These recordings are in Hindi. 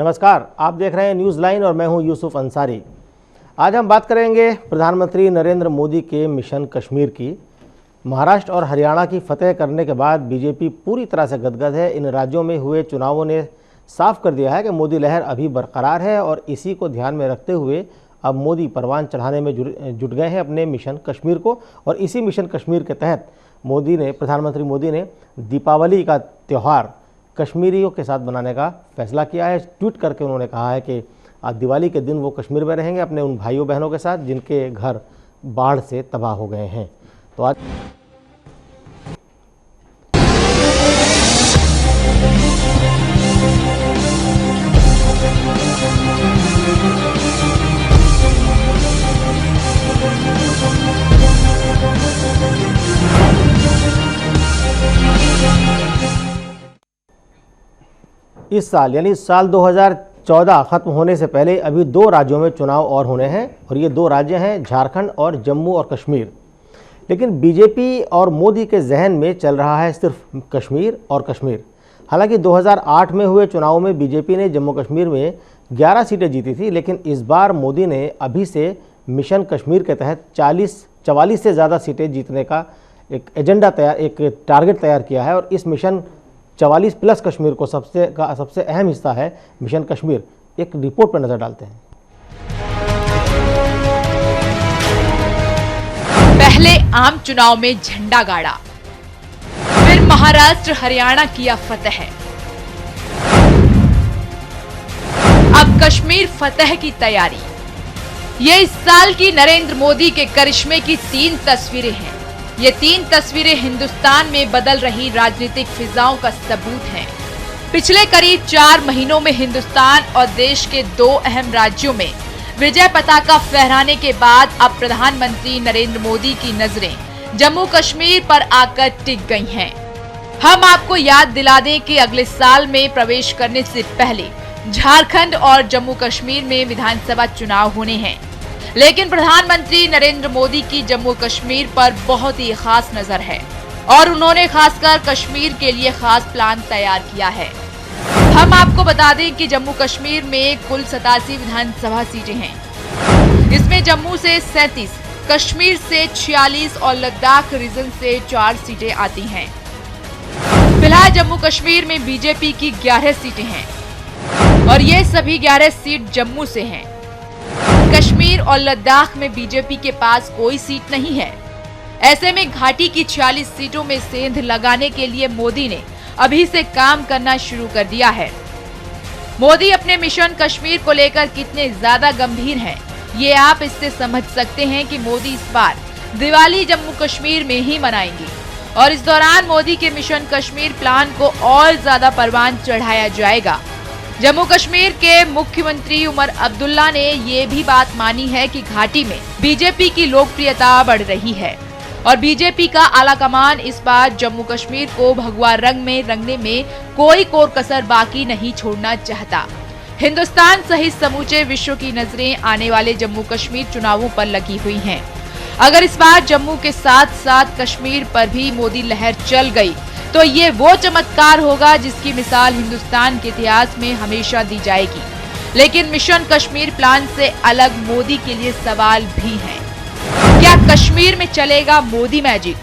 नमस्कार, आप देख रहे हैं न्यूज़ लाइन और मैं हूं यूसुफ अंसारी। आज हम बात करेंगे प्रधानमंत्री नरेंद्र मोदी के मिशन कश्मीर की। महाराष्ट्र और हरियाणा की फतह करने के बाद बीजेपी पूरी तरह से गदगद है। इन राज्यों में हुए चुनावों ने साफ कर दिया है कि मोदी लहर अभी बरकरार है और इसी को ध्यान में रखते हुए अब मोदी परवान चढ़ाने में जुट गए हैं अपने मिशन कश्मीर को। और इसी मिशन कश्मीर के तहत प्रधानमंत्री मोदी ने दीपावली का त्यौहार कश्मीरियों के साथ बनाने का फैसला किया है। ट्वीट करके उन्होंने कहा है कि आज दिवाली के दिन वो कश्मीर में रहेंगे अपने उन भाइयों बहनों के साथ जिनके घर बाढ़ से तबाह हो गए हैं। तो आज इस साल यानी साल 2014 खत्म होने से पहले अभी 2 राज्यों में चुनाव और होने हैं और ये 2 राज्य हैं झारखंड और जम्मू और कश्मीर। लेकिन बीजेपी और मोदी के जहन में चल रहा है सिर्फ कश्मीर और कश्मीर। हालांकि 2008 में हुए चुनाव में बीजेपी ने जम्मू कश्मीर में 11 सीटें जीती थी, लेकिन इस बार मोदी ने अभी से मिशन कश्मीर के तहत 44 से ज़्यादा सीटें जीतने का एक टारगेट तैयार किया है। और इस मिशन 44 प्लस कश्मीर को सबसे अहम हिस्सा है मिशन कश्मीर। एक रिपोर्ट पर नजर डालते हैं। पहले आम चुनाव में झंडा गाड़ा, फिर महाराष्ट्र हरियाणा किया फतह, अब कश्मीर फतह की तैयारी। ये इस साल की नरेंद्र मोदी के करिश्मे की 3 तस्वीरें हैं। ये 3 तस्वीरें हिंदुस्तान में बदल रही राजनीतिक फिजाओं का सबूत हैं। पिछले करीब 4 महीनों में हिंदुस्तान और देश के 2 अहम राज्यों में विजय पताका फहराने के बाद अब प्रधानमंत्री नरेंद्र मोदी की नजरें जम्मू कश्मीर पर आकर टिक गई हैं। हम आपको याद दिला दें कि अगले साल में प्रवेश करने से पहले झारखंड और जम्मू कश्मीर में विधानसभा चुनाव होने हैं, लेकिन प्रधानमंत्री नरेंद्र मोदी की जम्मू कश्मीर पर बहुत ही खास नजर है और उन्होंने खासकर कश्मीर के लिए खास प्लान तैयार किया है। हम आपको बता दें कि जम्मू कश्मीर में कुल 87 विधानसभा सीटें हैं। इसमें जम्मू से 37, कश्मीर से 46 और लद्दाख रीजन से 4 सीटें आती हैं। फिलहाल जम्मू कश्मीर में बीजेपी की 11 सीटें हैं और ये सभी 11 सीट जम्मू से हैं। कश्मीर और लद्दाख में बीजेपी के पास कोई सीट नहीं है। ऐसे में घाटी की 46 सीटों में सेंध लगाने के लिए मोदी ने अभी से काम करना शुरू कर दिया है। मोदी अपने मिशन कश्मीर को लेकर कितने ज्यादा गंभीर हैं, ये आप इससे समझ सकते हैं कि मोदी इस बार दिवाली जम्मू कश्मीर में ही मनाएंगे और इस दौरान मोदी के मिशन कश्मीर प्लान को और ज्यादा परवान चढ़ाया जाएगा। जम्मू कश्मीर के मुख्यमंत्री उमर अब्दुल्ला ने ये भी बात मानी है कि घाटी में बीजेपी की लोकप्रियता बढ़ रही है और बीजेपी का आलाकमान इस बार जम्मू कश्मीर को भगवा रंग में रंगने में कोई कोर कसर बाकी नहीं छोड़ना चाहता। हिंदुस्तान सहित समूचे विश्व की नजरें आने वाले जम्मू कश्मीर चुनावों पर लगी हुई हैं। अगर इस बार जम्मू के साथ साथ कश्मीर पर भी मोदी लहर चल गई तो ये वो चमत्कार होगा जिसकी मिसाल हिंदुस्तान के इतिहास में हमेशा दी जाएगी। लेकिन मिशन कश्मीर प्लान से अलग मोदी के लिए सवाल भी हैं। क्या कश्मीर में चलेगा मोदी मैजिक?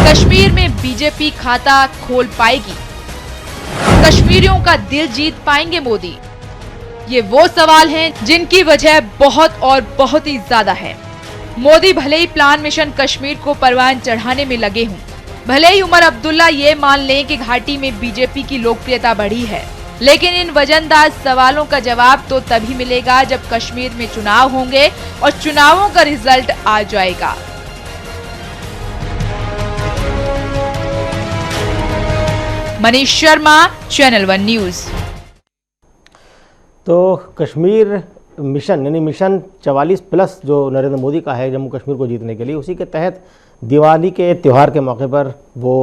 कश्मीर में बीजेपी खाता खोल पाएगी? कश्मीरियों का दिल जीत पाएंगे मोदी? ये वो सवाल हैं जिनकी वजह बहुत और बहुत ही ज्यादा है। मोदी भले ही प्लान मिशन कश्मीर को परवान चढ़ाने में लगे हों, भले ही उमर अब्दुल्ला ये मान लें कि घाटी में बीजेपी की लोकप्रियता बढ़ी है, लेकिन इन वजनदार सवालों का जवाब तो तभी मिलेगा जब कश्मीर में चुनाव होंगे और चुनावों का रिजल्ट आ जाएगा। Manish Sharma, channel 1 news. तो कश्मीर मिशन यानी मिशन 44 प्लस जो नरेंद्र मोदी का है जम्मू कश्मीर को जीतने के लिए, उसी के तहत दिवाली के त्यौहार के मौके पर वो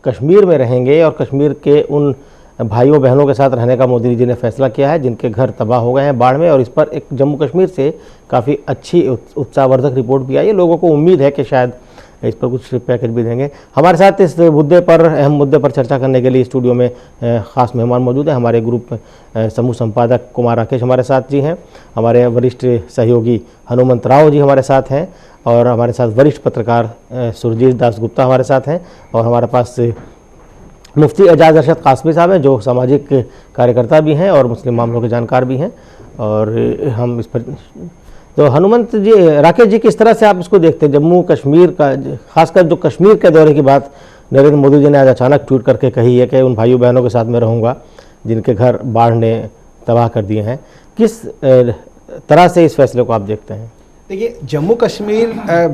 कश्मीर में रहेंगे और कश्मीर के उन भाइयों बहनों के साथ रहने का मोदी जी ने फैसला किया है जिनके घर तबाह हो गए हैं बाढ़ में। और इस पर एक जम्मू कश्मीर से काफ़ी अच्छी उत्साहवर्धक रिपोर्ट भी आई है। लोगों को उम्मीद है कि शायद इस पर कुछ पैकेज भी देंगे। हमारे साथ इस मुद्दे पर, अहम मुद्दे पर चर्चा करने के लिए स्टूडियो में ख़ास मेहमान मौजूद हैं। हमारे ग्रुप समूह संपादक कुमार राकेश हमारे साथ जी हैं, हमारे वरिष्ठ सहयोगी हनुमंत राव जी हमारे साथ हैं, और हमारे साथ वरिष्ठ पत्रकार सुरजीत दास गुप्ता हमारे साथ हैं, और हमारे पास मुफ्ती एजाज अरशद कासमी साहब हैं जो सामाजिक कार्यकर्ता भी हैं और मुस्लिम मामलों के जानकार भी हैं। और हम इस पर, तो हनुमंत जी, राकेश जी, किस तरह से आप इसको देखते हैं, जम्मू कश्मीर का, खासकर जो कश्मीर के दौरे की बात नरेंद्र मोदी जी ने आज अचानक ट्वीट करके कही है कि उन भाइयों बहनों के साथ में रहूँगा जिनके घर बाढ़ ने तबाह कर दिए हैं, किस तरह से इस फैसले को आप देखते हैं? देखिए, जम्मू कश्मीर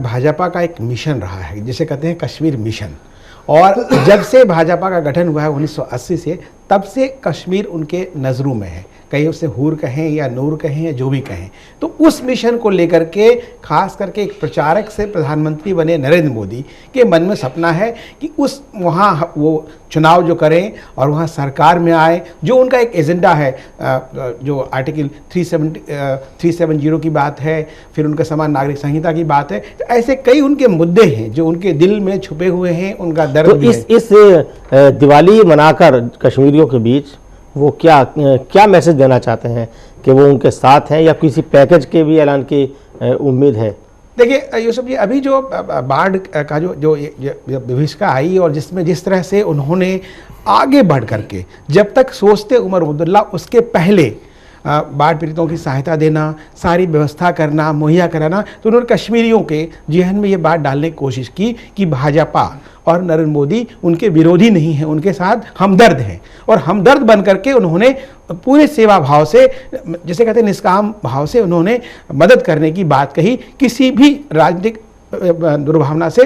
भाजपा का एक मिशन रहा है, जिसे कहते हैं कश्मीर मिशन। और जब से भाजपा का गठन हुआ है 1980 से, तब से कश्मीर उनके नज़रों में है, कहीं उसे हूर कहें या नूर कहें या जो भी कहें। तो उस मिशन को लेकर के खास करके एक प्रचारक से प्रधानमंत्री बने नरेंद्र मोदी के मन में सपना है कि उस वहाँ वो चुनाव जो करें और वहाँ सरकार में आए, जो उनका एक एजेंडा है, जो आर्टिकल 370 की बात है, फिर उनका समान नागरिक संहिता की बात है। तो ऐसे कई उनके मुद्दे हैं जो उनके दिल में छुपे हुए हैं, उनका दर्द तो भी है। इस दिवाली मनाकर कश्मीरियों के बीच वो क्या मैसेज देना चाहते हैं कि वो उनके साथ हैं, या किसी पैकेज के भी ऐलान की उम्मीद है? देखिए यूसुफ जी, अभी जो बाढ़ का जो विभीषिका आई और जिसमें जिस तरह से उन्होंने आगे बढ़ करके, जब तक सोचते उमर अब्दुल्ला उसके पहले बाढ़ पीड़ितों की सहायता देना, सारी व्यवस्था करना, मुहैया कराना, तो उन्होंने कश्मीरियों के जहन में ये बात डालने की कोशिश की कि भाजपा और नरेंद्र मोदी उनके विरोधी नहीं हैं, उनके साथ हमदर्द हैं। और हमदर्द बन करके उन्होंने पूरे सेवा भाव से, जिसे कहते हैं निष्काम भाव से, उन्होंने मदद करने की बात कही, किसी भी राजनीतिक दुर्भावना से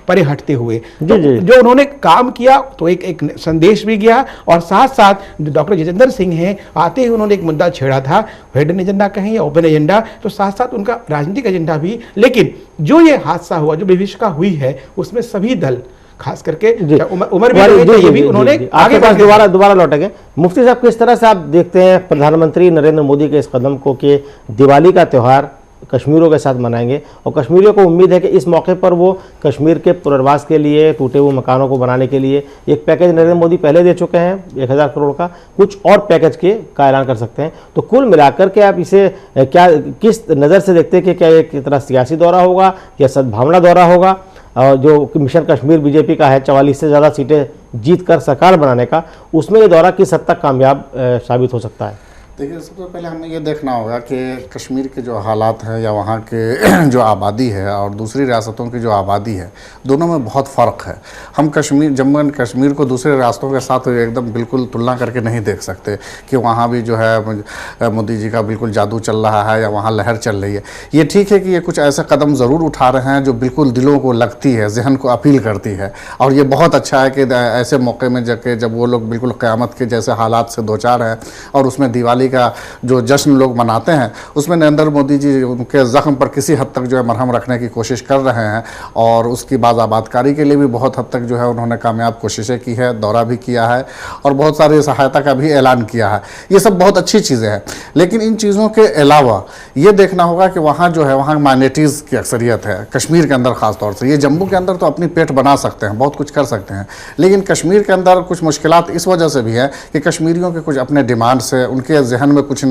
परे हटते हुए। तो जो उन्होंने काम किया तो एक संदेश भी गया, और साथ साथ डॉक्टर जितेंद्र सिंह हैं, आते ही उन्होंने एक मुद्दा छेड़ा था, हिडन एजेंडा कहें या ओपन एजेंडा, तो साथ साथ उनका राजनीतिक एजेंडा भी। लेकिन जो ये हादसा हुआ, जो विभीषिका हुई है, उसमें सभी दल, खास करके उमर भी उन्होंने आगे पास दोबारा लौटेंगे। मुफ्ती साहब, किस तरह से आप देखते हैं प्रधानमंत्री नरेंद्र मोदी के इस कदम को कि दिवाली का त्यौहार कश्मीरियों के साथ मनाएंगे, और कश्मीरियों को उम्मीद है कि इस मौके पर वो कश्मीर के पुनर्वास के लिए, टूटे हुए मकानों को बनाने के लिए एक पैकेज नरेंद्र मोदी पहले दे चुके हैं 1000 करोड़ का, कुछ और पैकेज का ऐलान कर सकते हैं। तो कुल मिलाकर के आप इसे किस नज़र से देखते हैं कि क्या एक तरह सियासी दौरा होगा या सद्भावना दौरा होगा, और जो मिशन कश्मीर बीजेपी का है 44 से ज़्यादा सीटें जीत कर सरकार बनाने का, उसमें ये दौरा किस हद तक कामयाब साबित हो सकता है? देखिए, सबसे पहले हमें ये देखना होगा कि कश्मीर के जो हालात हैं या वहाँ के जो आबादी है और दूसरी रियासतों की जो आबादी है, दोनों में बहुत फ़र्क है। हम जम्मू एंड कश्मीर को दूसरे रियासतों के साथ एकदम बिल्कुल तुलना करके नहीं देख सकते कि वहाँ भी जो है मोदी जी का बिल्कुल जादू चल रहा है या वहाँ लहर चल रही है। ये ठीक है कि ये कुछ ऐसे कदम ज़रूर उठा रहे हैं जो बिल्कुल दिलों को लगती है, जहन को अपील करती है, और ये बहुत अच्छा है कि ऐसे मौके में जब वो लोग बिल्कुल क़यामत के जैसे हालात से दो चार हैं और उसमें दिवाली का जो जश्न लोग मनाते हैं, उसमें नरेंद्र मोदी जी उनके ज़ख्म पर किसी हद तक जो है मरहम रखने की कोशिश कर रहे हैं, और उसकी बाज़ाबादकारी के लिए भी बहुत हद तक जो है उन्होंने कामयाब कोशिशें की है, दौरा भी किया है और बहुत सारी सहायता का भी ऐलान किया है। ये सब बहुत अच्छी चीज़ें हैं, लेकिन इन चीज़ों के अलावा ये देखना होगा कि वहाँ जो है वहाँ माइनॉरिटीज़ की अक्सरियत है कश्मीर के अंदर, ख़ास तौर से। ये जम्मू के अंदर तो अपनी पेट बना सकते हैं, बहुत कुछ कर सकते हैं, लेकिन कश्मीर के अंदर कुछ मुश्किलात इस वजह से भी है कि कश्मीरियों के कुछ अपने डिमांड्स है, उनके जहन में कुछ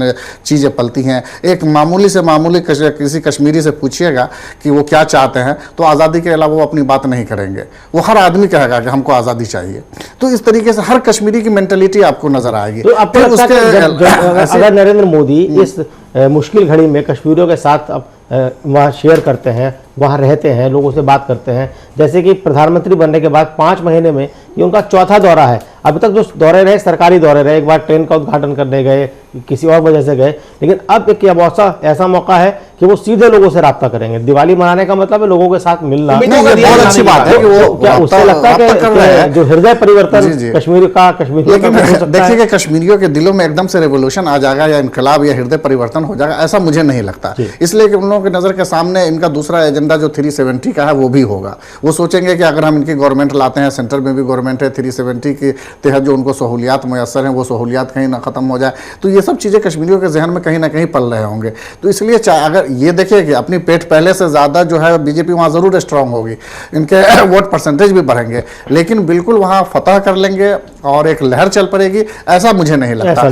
चीज़ें पलती हैं। एक मामूली से मामूली किसी कश्मीरी से पूछिएगा कि वो क्या चाहते हैं, तो आज़ादी के अलावा वो अपनी बात नहीं करेंगे। वो हर आदमी कहेगा कि हमको आज़ादी चाहिए। तो इस तरीके से हर कश्मीरी की मेंटलिटी आपको नजर आएगी। तो आपको लगता है अगर नरेंद्र मोदी इस मुश्किल घड़ी में कश्मीरियों के साथ वहाँ शेयर करते हैं, वहाँ रहते हैं, लोगों से बात करते हैं, जैसे कि प्रधानमंत्री बनने के बाद 5 महीने में ये उनका चौथा दौरा है। अभी तक जो दौरे रहे सरकारी दौरे रहे, एक बार ट्रेन का उद्घाटन करने गए, किसी और वजह से गए, लेकिन अब एक ऐसा मौका है कि वो सीधे लोगों से रब्ता करेंगे। दिवाली मनाने का मतलब है लोगों के साथ मिलना। बहुत अच्छी बात है कि वो क्या उससे लगता है कि जो हृदय परिवर्तन कश्मीर का देखिए कि कश्मीरियों के दिलों में एकदम से रेवोल्यूशन आ जाएगा या इनकलाब या हृदय परिवर्तन हो जाएगा, ऐसा मुझे नहीं लगता। इसलिए कि उन लोगों की नज़र के सामने इनका दूसरा एजेंडा जो 370 का है वो भी होगा। वो सोचेंगे कि अगर हम इनकी गवर्नमेंट लाते हैं, सेंटर में भी गवर्नमेंट है, 370 के तहत जो उनको सहूलियात मुयसर हैं वो सहूलियात कहीं ना ख़त्म हो जाए, तो ये ये सब चीज़ें कश्मीरियों के जहन में कहीं ना कहीं पल रहे होंगे। तो इसलिए अगर ये देखिए कि अपनी पेठ पहले से ज़्यादा जो है बीजेपी वहाँ ज़रूर स्ट्रांग होगी, इनके वोट परसेंटेज भी बढ़ेंगे, लेकिन बिल्कुल वहाँ फतह कर लेंगे और एक लहर चल पड़ेगी, ऐसा मुझे नहीं लगता।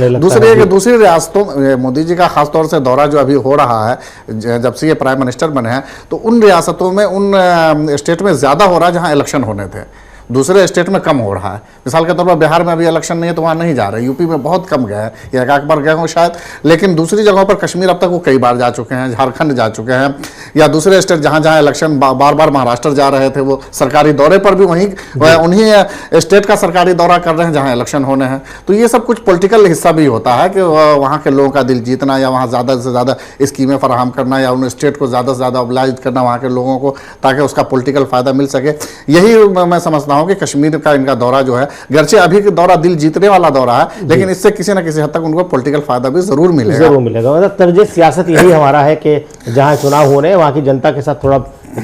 दूसरी रियासतों, मोदी जी का खासतौर से दौरा जो अभी हो रहा है जब से ये प्राइम मिनिस्टर बने हैं, तो उन रियासतों में, उन स्टेट में ज़्यादा हो रहा है जहाँ इलेक्शन होने थे, दूसरे स्टेट में कम हो रहा है। मिसाल के तौर पर बिहार में अभी इलेक्शन नहीं है तो वहाँ नहीं जा रहे, यूपी में बहुत कम गए हैं, या एक बार गए हों शायद, लेकिन दूसरी जगहों पर कश्मीर अब तक वो कई बार जा चुके हैं, झारखंड जा चुके हैं, या दूसरे स्टेट जहाँ जहाँ इलेक्शन, बार बार महाराष्ट्र जा रहे थे, वो सरकारी दौरे पर भी उन्हीं स्टेट का सरकारी दौरा कर रहे हैं जहाँ इलेक्शन होने हैं। तो ये सब कुछ पॉलिटिकल हिस्सा भी होता है कि वहाँ के लोगों का दिल जीतना, या वहाँ ज़्यादा से ज़्यादा स्कीमें फराहम करना, या उन स्टेट को ज़्यादा से ज़्यादा ऑब्लाइज करना वहाँ के लोगों को, ताकि उसका पॉलिटिकल फ़ायदा मिल सके। यही मैं समझता हूँ कि कश्मीर का इनका दौरा जो है, गर्चे अभी का दौरा दिल जीतने वाला दौरा है, लेकिन इससे किसी न किसी हद तक उनको पॉलिटिकल फायदा भी जरूर मिलेगा। मतलब तर्ज सियासत यही हमारा है कि जहां चुनाव हो रहे हैं वहां की जनता के साथ थोड़ा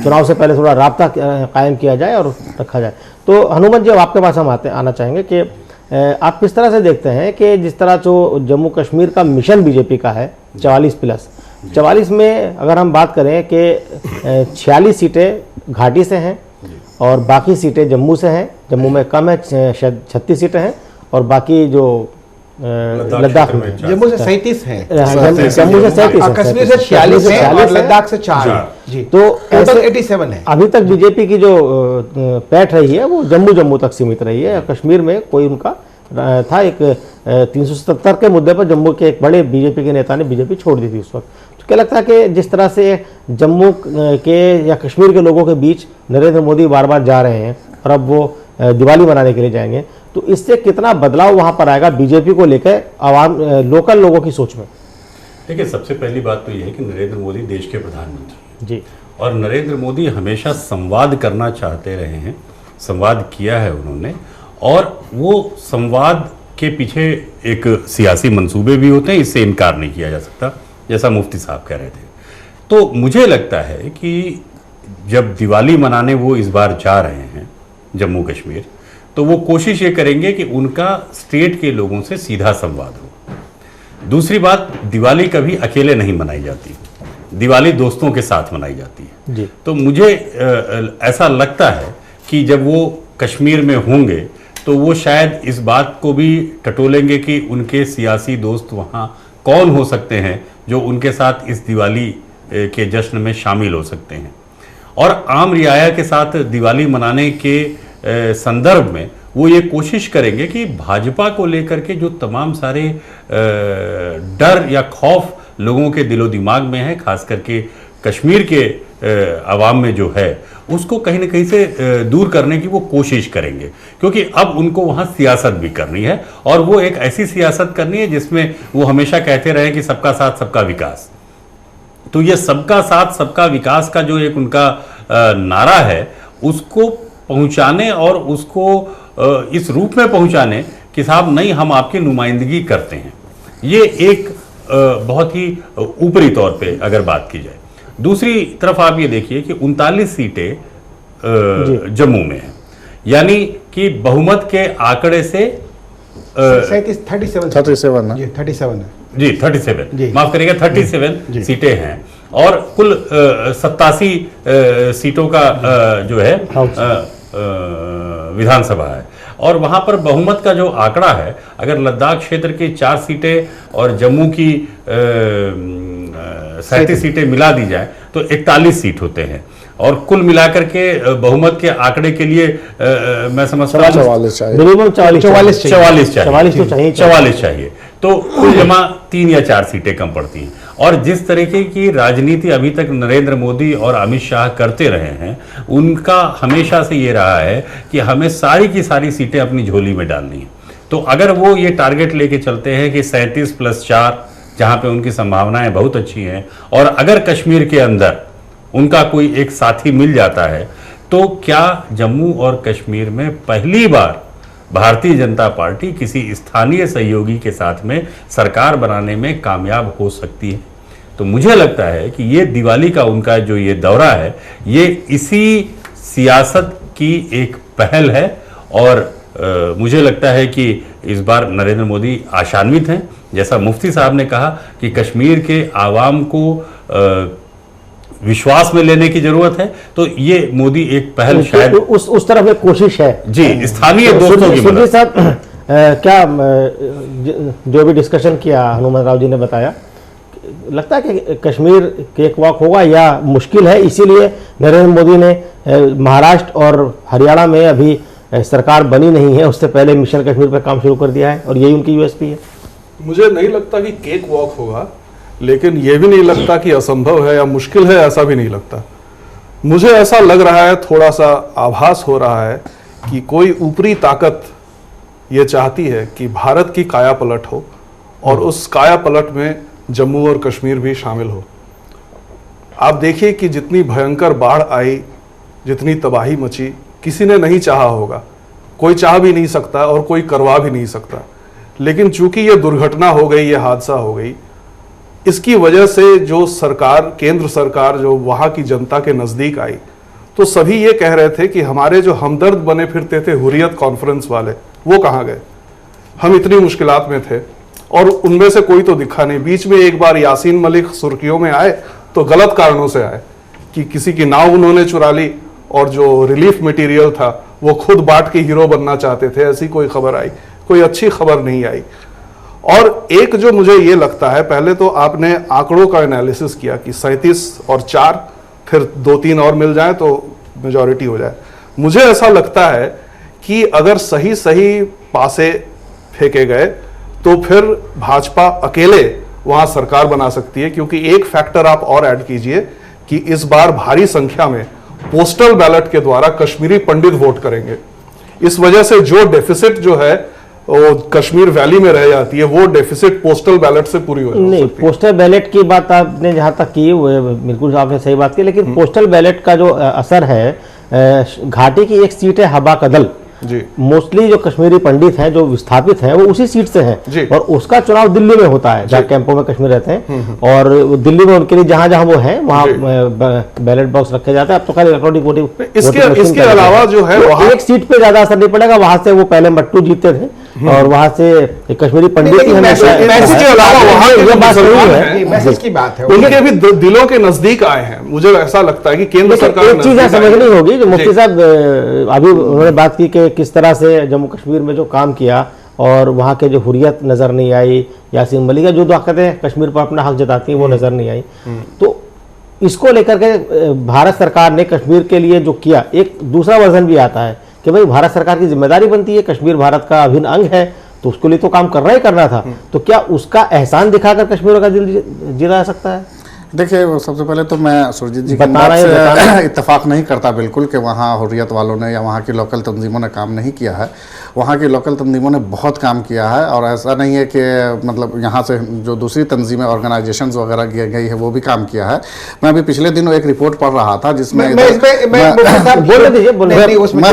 चुनाव से पहले थोड़ा राब्ता कायम किया जाए और रखा जाए। तो हनुमान जी, अब आपके पास हम आना चाहेंगे कि आप किस तरह से देखते हैं कि जिस तरह जो जम्मू कश्मीर का मिशन बीजेपी का है 44+ में अगर हम बात करें कि 46 सीटें घाटी से हैं और बाकी सीटें जम्मू से हैं, जम्मू में कम है, 36 सीटें हैं, और बाकी जो लद्दाख में जम्मू से 37 हैं, जम्मू से 37, कश्मीर से 46 हैं और लद्दाख से 4 जी, तो टोटल 87 है। अभी तक बीजेपी की जो पैठ रही है वो जम्मू तक सीमित रही है। कश्मीर में कोई उनका था, एक 377 के मुद्दे पर जम्मू के एक बड़े बीजेपी के नेता ने बीजेपी छोड़ दी थी उस वक्त। तो क्या लगता है कि जिस तरह से जम्मू के या कश्मीर के लोगों के बीच नरेंद्र मोदी बार बार जा रहे हैं और अब वो दिवाली मनाने के लिए जाएंगे, तो इससे कितना बदलाव वहां पर आएगा बीजेपी को लेकर आवाम, लोकल लोगों की सोच में? देखिए, सबसे पहली बात तो ये है कि नरेंद्र मोदी देश के प्रधानमंत्री जी, और नरेंद्र मोदी हमेशा संवाद करना चाहते रहे हैं, संवाद किया है उन्होंने, और वो संवाद के पीछे एक सियासी मंसूबे भी होते हैं, इससे इनकार नहीं किया जा सकता, जैसा मुफ्ती साहब कह रहे थे। तो मुझे लगता है कि जब दिवाली मनाने वो इस बार जा रहे हैं जम्मू कश्मीर, तो वो कोशिश ये करेंगे कि उनका स्टेट के लोगों से सीधा संवाद हो। दूसरी बात, दिवाली कभी अकेले नहीं मनाई जाती, दिवाली दोस्तों के साथ मनाई जाती है जी। तो मुझे ऐसा लगता है कि जब वो कश्मीर में होंगे तो वो शायद इस बात को भी टटोलेंगे कि उनके सियासी दोस्त वहाँ कौन हो सकते हैं जो उनके साथ इस दिवाली के जश्न में शामिल हो सकते हैं। और आम रियाया के साथ दिवाली मनाने के संदर्भ में वो ये कोशिश करेंगे कि भाजपा को लेकर के जो तमाम सारे डर या खौफ लोगों के दिलो दिमाग में है, खास करके कश्मीर के आवाम में जो है, उसको कहीं ना कहीं से दूर करने की वो कोशिश करेंगे, क्योंकि अब उनको वहाँ सियासत भी करनी है, और वो एक ऐसी सियासत करनी है जिसमें वो हमेशा कहते रहे कि सबका साथ सबका विकास। तो ये सबका साथ सबका विकास का जो एक उनका नारा है, उसको पहुंचाने और उसको इस रूप में पहुंचाने कि साहब नहीं, हम आपकी नुमाइंदगी करते हैं, ये एक बहुत ही ऊपरी तौर पे अगर बात की जाए। दूसरी तरफ आप ये देखिए कि 39 सीटें जम्मू में हैं, यानी कि बहुमत के आंकड़े से 37 जी 37 माफ करिएगा 37 सीटें हैं, और कुल 87 सीटों का जो है विधानसभा है, और वहां पर बहुमत का जो आंकड़ा है, अगर लद्दाख क्षेत्र की 4 सीटें और जम्मू की 37 सीटें मिला दी जाए तो 41 सीट होते हैं, और कुल मिलाकर के बहुमत के आंकड़े के लिए मैं समझता हूँ 44 चाहिए, तो कुल जमा 3 या 4 सीटें कम पड़ती हैं। और जिस तरीके की राजनीति अभी तक नरेंद्र मोदी और अमित शाह करते रहे हैं, उनका हमेशा से ये रहा है कि हमें सारी की सारी सीटें अपनी झोली में डालनी है। तो अगर वो ये टारगेट लेके चलते हैं कि 37+4, जहाँ पे उनकी संभावनाएं बहुत अच्छी हैं, और अगर कश्मीर के अंदर उनका कोई एक साथी मिल जाता है, तो क्या जम्मू और कश्मीर में पहली बार भारतीय जनता पार्टी किसी स्थानीय सहयोगी के साथ में सरकार बनाने में कामयाब हो सकती है? तो मुझे लगता है कि ये दिवाली का उनका जो ये दौरा है, ये इसी सियासत की एक पहल है, और मुझे लगता है कि इस बार नरेंद्र मोदी आशान्वित हैं। जैसा मुफ्ती साहब ने कहा कि कश्मीर के आवाम को विश्वास में लेने की जरूरत है, तो ये मोदी एक पहल शायद उस तरफ एक कोशिश है जी स्थानीय दोस्तों की मदद। साहब क्या जो भी डिस्कशन किया हनुमत राव जी ने बताया, लगता है कि कश्मीर केक वॉक होगा या मुश्किल है, इसीलिए नरेंद्र मोदी ने महाराष्ट्र और हरियाणा में अभी सरकार बनी नहीं है, उससे पहले मिशन कश्मीर पर काम शुरू कर दिया है और यही उनकी यूएसपी है? मुझे नहीं लगता कि केक वॉक होगा, लेकिन यह भी नहीं लगता कि असंभव है या मुश्किल है, ऐसा भी नहीं लगता। मुझे ऐसा लग रहा है, थोड़ा सा आभास हो रहा है कि कोई ऊपरी ताकत ये चाहती है कि भारत की काया पलट हो और उस काया पलट में जम्मू और कश्मीर भी शामिल हो। आप देखिए कि जितनी भयंकर बाढ़ आई, जितनी तबाही मची, किसी ने नहीं चाहा होगा, कोई चाह भी नहीं सकता और कोई करवा भी नहीं सकता। लेकिन चूंकि ये दुर्घटना हो गई, ये हादसा हो गई, इसकी वजह से जो सरकार, केंद्र सरकार जो वहाँ की जनता के नज़दीक आई, तो सभी ये कह रहे थे कि हमारे जो हमदर्द बने फिरते थे हुर्रियत कॉन्फ्रेंस वाले, वो कहाँ गए? हम इतनी मुश्किलात में थे और उनमें से कोई तो दिखा नहीं। बीच में एक बार यासीन मलिक सुर्खियों में आए तो गलत कारणों से आए कि किसी की नाव उन्होंने चुरा ली और जो रिलीफ मटेरियल था वो खुद बांट के हीरो बनना चाहते थे, ऐसी कोई खबर आई, कोई अच्छी खबर नहीं आई। और एक जो मुझे ये लगता है, पहले तो आपने आंकड़ों का एनालिसिस किया कि 37 और 4, फिर 2-3 और मिल जाए तो मेजॉरिटी हो जाए। मुझे ऐसा लगता है कि अगर सही सही पासे फेंके गए तो फिर भाजपा अकेले वहां सरकार बना सकती है, क्योंकि एक फैक्टर आप और ऐड कीजिए कि इस बार भारी संख्या में पोस्टल बैलेट के द्वारा कश्मीरी पंडित वोट करेंगे। इस वजह से जो डेफिसिट जो है वो कश्मीर वैली में रह जाती है, वो डेफिसिट पोस्टल बैलेट से पूरी हो सकती है। नहीं, पोस्टल बैलेट की बात आपने जहां तक की वो बिल्कुल आपने सही बात की, लेकिन पोस्टल बैलेट का जो असर है, घाटी की एक सीट है हबा कदल जी, मोस्टली जो कश्मीरी पंडित हैं, जो विस्थापित हैं, वो उसी सीट से हैं और उसका चुनाव दिल्ली में होता है, जहाँ कैंपों में कश्मीर रहते हैं और दिल्ली में उनके लिए जहां जहां वो हैं वहां बैलेट बॉक्स रखे जाते हैं। अब तो खाली इलेक्ट्रॉनिक वोटिंग, इसके अलावा जो है वहां एक सीट पे ज्यादा असर नहीं पड़ेगा, वहां से वो पहले मट्टू जीते थे और वहां से कश्मीरी पंडित ही हमेशा। इसके अलावा वहां ये बात सही है, मैसेज की बात है, उनके भी दिलों के नजदीक आए हैं। मुझे ऐसा लगता है कि केंद्र सरकार एक चीज समझनी होगी जो मुफ्ती साहब अभी उन्होंने बात की कि किस तरह से जम्मू कश्मीर में जो काम किया और वहाँ के जो हुर्रियत नजर नहीं आई, यासीन मलिक जो कहते हैं कश्मीर पर अपना हक जताती है वो नजर नहीं आई, तो इसको लेकर के भारत सरकार ने कश्मीर के लिए जो किया, एक दूसरा वर्जन भी आता है कि भाई भारत सरकार की जिम्मेदारी बनती है, कश्मीर भारत का अभिन्न अंग है, तो उसके लिए तो काम करना ही करना था। तो क्या उसका एहसान दिखाकर कश्मीर का दिल जीता जा सकता है? देखिए, सबसे पहले तो मैं सुरजीत जी की बात से इत्तेफाक नहीं करता बिल्कुल कि वहाँ हुर्रियत वालों ने या वहाँ की लोकल तंजीमों ने काम नहीं किया है। वहाँ की लोकल तंजीमों ने बहुत काम किया है और ऐसा नहीं है कि मतलब यहाँ से जो दूसरी तंजीमें ऑर्गेनाइजेशंस वगैरह गई है वो भी काम किया है। मैं अभी पिछले दिनों एक रिपोर्ट पढ़ रहा था जिसमें मैं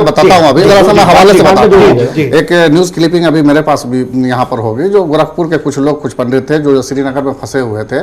बताता हूँ, अभी जरा सा मैं हवाले से बताता हूँ। एक न्यूज़ क्लिपिंग अभी मेरे पास भी यहाँ पर होगी, जो गोरखपुर के कुछ लोग, कुछ पंडित थे जो श्रीनगर में फंसे हुए थे,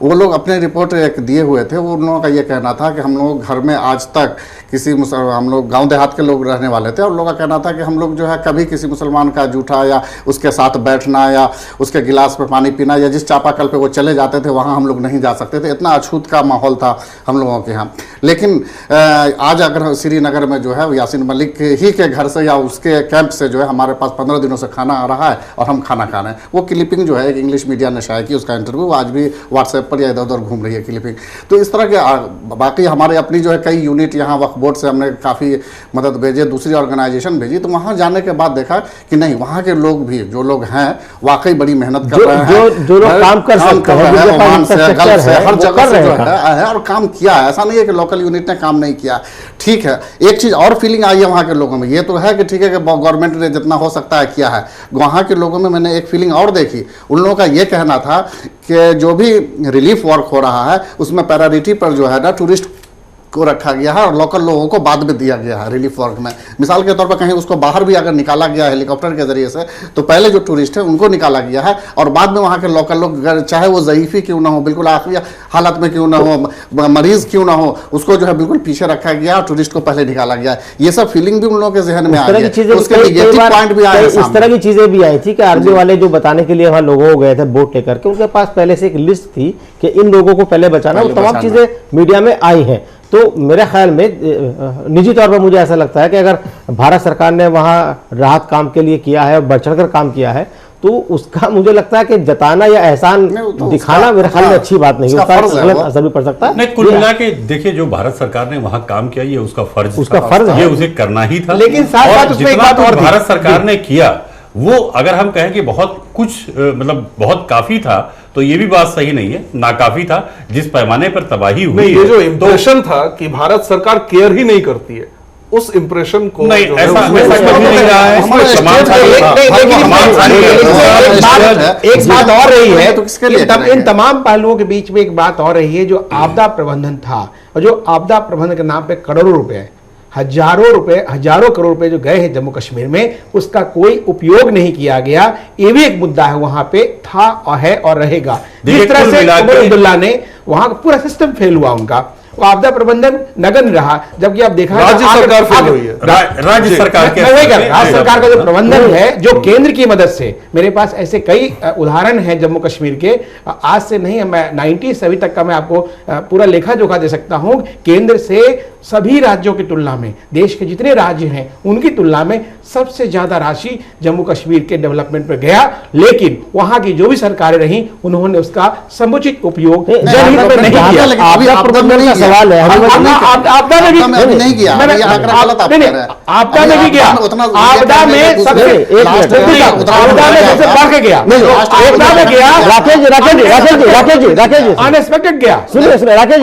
वो लोग अपने रिपोर्ट एक दिए हुए थे। वो उन लोगों का ये कहना था कि हम लोग घर में आज तक किसी हम लोग गांव देहात के लोग रहने वाले थे और लोगों का कहना था कि हम लोग जो है कभी किसी मुसलमान का जूठा या उसके साथ बैठना या उसके गिलास में पानी पीना या जिस चापाकल पे वो चले जाते थे वहाँ हम लोग नहीं जा सकते थे। इतना अछूत का माहौल था हम लोगों के यहाँ। लेकिन आज अगर श्रीनगर में जो है यासीन मलिक ही के घर से या उसके कैंप से जो है हमारे पास 15 दिनों से खाना आ रहा है और हम खाना खा रहे हैं। वो क्लिपिंग जो है एक इंग्लिश मीडिया ने शायद की, उसका इंटरव्यू आज भी व्हाट्सएप पर या इधर उधर घूम रही है क्लिपिंग। तो इस तरह के बाकी हमारे अपनी जो है कई यूनिट यहाँ वक्फ बोर्ड से हमने काफ़ी मदद भेजे, दूसरी ऑर्गेनाइजेशन भेजी, तो वहाँ जाने के बाद देखा कि नहीं, वहाँ के लोग भी जो लोग हैं वाकई बड़ी मेहनत कर रहे हैं, जो लोग काम कर सकते हैं, ओमान से, गल्फ से, हर जगह से जो है और काम किया है। ऐसा नहीं है कि लोकल यूनिट ने काम नहीं किया। ठीक है, एक चीज़ और फीलिंग आई है वहाँ के लोगों में, ये तो है कि ठीक है कि गवर्नमेंट ने जितना हो सकता है किया है। वहाँ के लोगों में मैंने एक फीलिंग और देखी, उन लोगों का ये कहना था कि जो भी रिलीफ वर्क हो रहा है उसमें प्रायोरिटी पर जो है ना टूरिस्ट को रखा गया है और लोकल लोगों को बाद में दिया गया है रिलीफ वर्क में। मिसाल के तौर पर कहीं उसको बाहर भी अगर निकाला गया हेलीकॉप्टर के जरिए से, तो पहले जो टूरिस्ट है उनको निकाला गया है और बाद में वहाँ के लोकल लोग, चाहे वो ज़ईफ़ी क्यों ना हो, बिल्कुल आखिरी हालत में क्यों ना हो, मरीज क्यों ना हो, उसको जो है बिल्कुल पीछे रखा गया और टूरिस्ट को पहले निकाला गया। ये सब फीलिंग भी उन लोगों के जहन में आ गई है, उसके नेगेटिव पॉइंट भी आए। इस तरह की चीजें भी आई थी कि आर्मी वाले जो बताने के लिए वहां लोगों को गए थे बोट लेकर के, उनके पास पहले से एक लिस्ट थी कि इन लोगों को पहले बचाना, वो तमाम चीजें मीडिया में आई हैं। तो मेरे ख्याल में निजी तौर पर मुझे ऐसा लगता है कि अगर भारत सरकार ने वहां राहत काम के लिए किया है और बढ़ चढ़कर काम किया है, तो उसका मुझे लगता है कि जताना या एहसान दिखाना मेरे ख्याल में अच्छी बात नहीं, उसका गलत असर भी पड़ सकता है। नहीं, कुल मिला के देखिए, जो भारत सरकार ने वहां काम किया ये उसका फर्ज है, ये उसे करना ही था। लेकिन साथ साथ उसमें एक बात और थी, भारत सरकार ने किया वो अगर हम कहें कि बहुत कुछ मतलब बहुत काफी था, तो ये भी बात सही नहीं है, नाकाफी था। जिस पैमाने पर तबाही हुई, ये जो इम्प्रेशन था कि भारत सरकार केयर ही नहीं करती है, उस इम्प्रेशन को नहीं, ऐसा नहीं रहा है। एक बात और रही है, इन तमाम पहलुओं के बीच में एक बात और रही है, जो आपदा प्रबंधन था और जो आपदा प्रबंधन के नाम पे करोड़ों रुपए, हजारों करोड़ रुपए जो गए हैं जम्मू कश्मीर में, उसका कोई उपयोग नहीं किया गया। ये भी एक मुद्दा है, वहां पे था और है और रहेगा। जिस तरह से उमर अब्दुल्ला ने वहां का पूरा सिस्टम फेल हुआ, उनका वो आपदा प्रबंधन नगण्य रहा, जबकि आप देखा राज्य सरकार फेल हुई है। राज्य सरकार का जो प्रबंधन है, जो केंद्र की मदद से, मेरे पास ऐसे कई उदाहरण हैं जम्मू कश्मीर के, आज से नहीं, मैं 97 तक का मैं आपको पूरा लेखा जोखा दे सकता हूं। केंद्र से सभी राज्यों की तुलना में, देश के जितने राज्य हैं उनकी तुलना में सबसे ज्यादा राशि जम्मू कश्मीर के डेवलपमेंट पर गया, लेकिन वहां की जो भी सरकारें रही उन्होंने उसका समुचित उपयोग जनहित में नहीं किया। सवाल है, आपदा में भी नहीं किया, आपदा में भी गया, आपदा में सबसे बढ़ के गया, आपदा में गया, राकेश जी अनएक्सपेक्टेड गया। सुनिए राकेश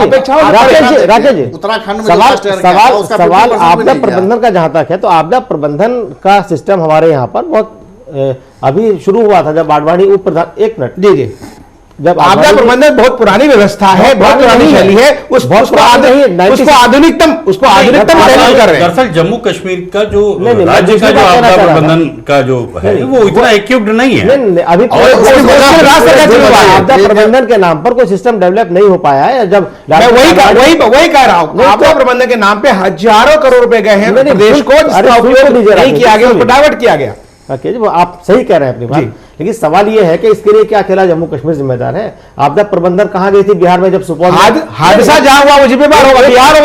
जी, उत्तराखंड में सवाल आपदा प्रबंधन का जहां तक है, तो आपदा प्रबंधन का सिस्टम हमारे यहाँ पर बहुत अभी शुरू हुआ था जब बाड़वानी उप प्रधान, एक मिनट, जी जब आपदा प्रबंधन बहुत पुरानी व्यवस्था है, बहुत पुरानी शैली है, उसको आधुनिकतम कर रहे हैं। दरअसल जम्मू कश्मीर का जो राज्य का जो आपदा प्रबंधन का जो है वो इतना इक्विप्ड नहीं है अभी। आपदा प्रबंधन के नाम पर कोई सिस्टम डेवलप नहीं हो पाया है। जब मैं वही कह रहा हूँ, आपदा प्रबंधन के नाम पे हजारों करोड़ रुपए गए हैं प्रदेश को, जिसका उपयोग नहीं किया गया, उसको डाइवर्ट किया गया। आप सही कह रहे हैं अपनी बात, लेकिन सवाल यह है कि इसके लिए क्या अकेला जम्मू कश्मीर जिम्मेदार है? आपदा प्रबंधन कहां गई थी बिहार में जब सुपौल हादसा जहां हुआ वो जिम्मेदार होगा,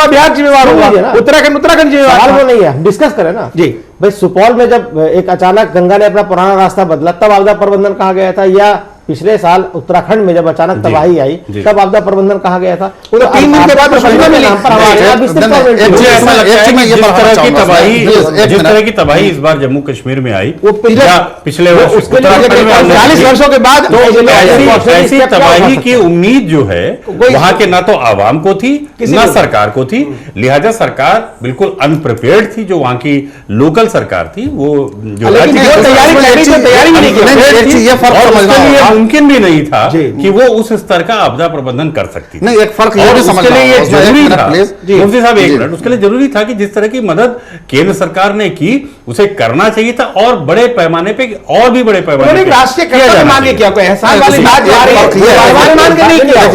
बिहार जिम्मेदार होगा, उत्तराखंड जिम्मेदार वो नहीं है। डिस्कस करें ना जी भाई, सुपौल में जब एक अचानक गंगा ने अपना पुराना रास्ता बदला, तब आपदा प्रबंधन कहां गया था? या पिछले साल उत्तराखंड में जब अचानक तबाही आई, तब आपदा प्रबंधन कहां गया था? वो तो 3 दिन के बाद जिस तरह की तबाही इस बार जम्मू कश्मीर में आई, वो पिछले वर्ष 40 वर्षों के बाद, तो ऐसी तबाही की उम्मीद जो है वहां के ना तो आवाम को थी ना सरकार को थी, लिहाजा सरकार बिल्कुल अनप्रिपेयर्ड थी। जो वहां की लोकल सरकार थी वो जो तैयारी मुमकिन भी नहीं था कि वो उस स्तर का आपदा प्रबंधन कर सकती थी। नहीं, एक फर्क ये भी समझना होगा, जरूरी था मुफ्ती साहब, एक मिनट, उसके लिए जरूरी था कि जिस तरह की मदद केंद्र सरकार ने की उसे करना चाहिए था, और बड़े पैमाने पे और भी बड़े पैमाने पे राष्ट्रीय कर्तव्य मान के किया, कोई एहसान वाली बात जा रही है, मान के नहीं किया।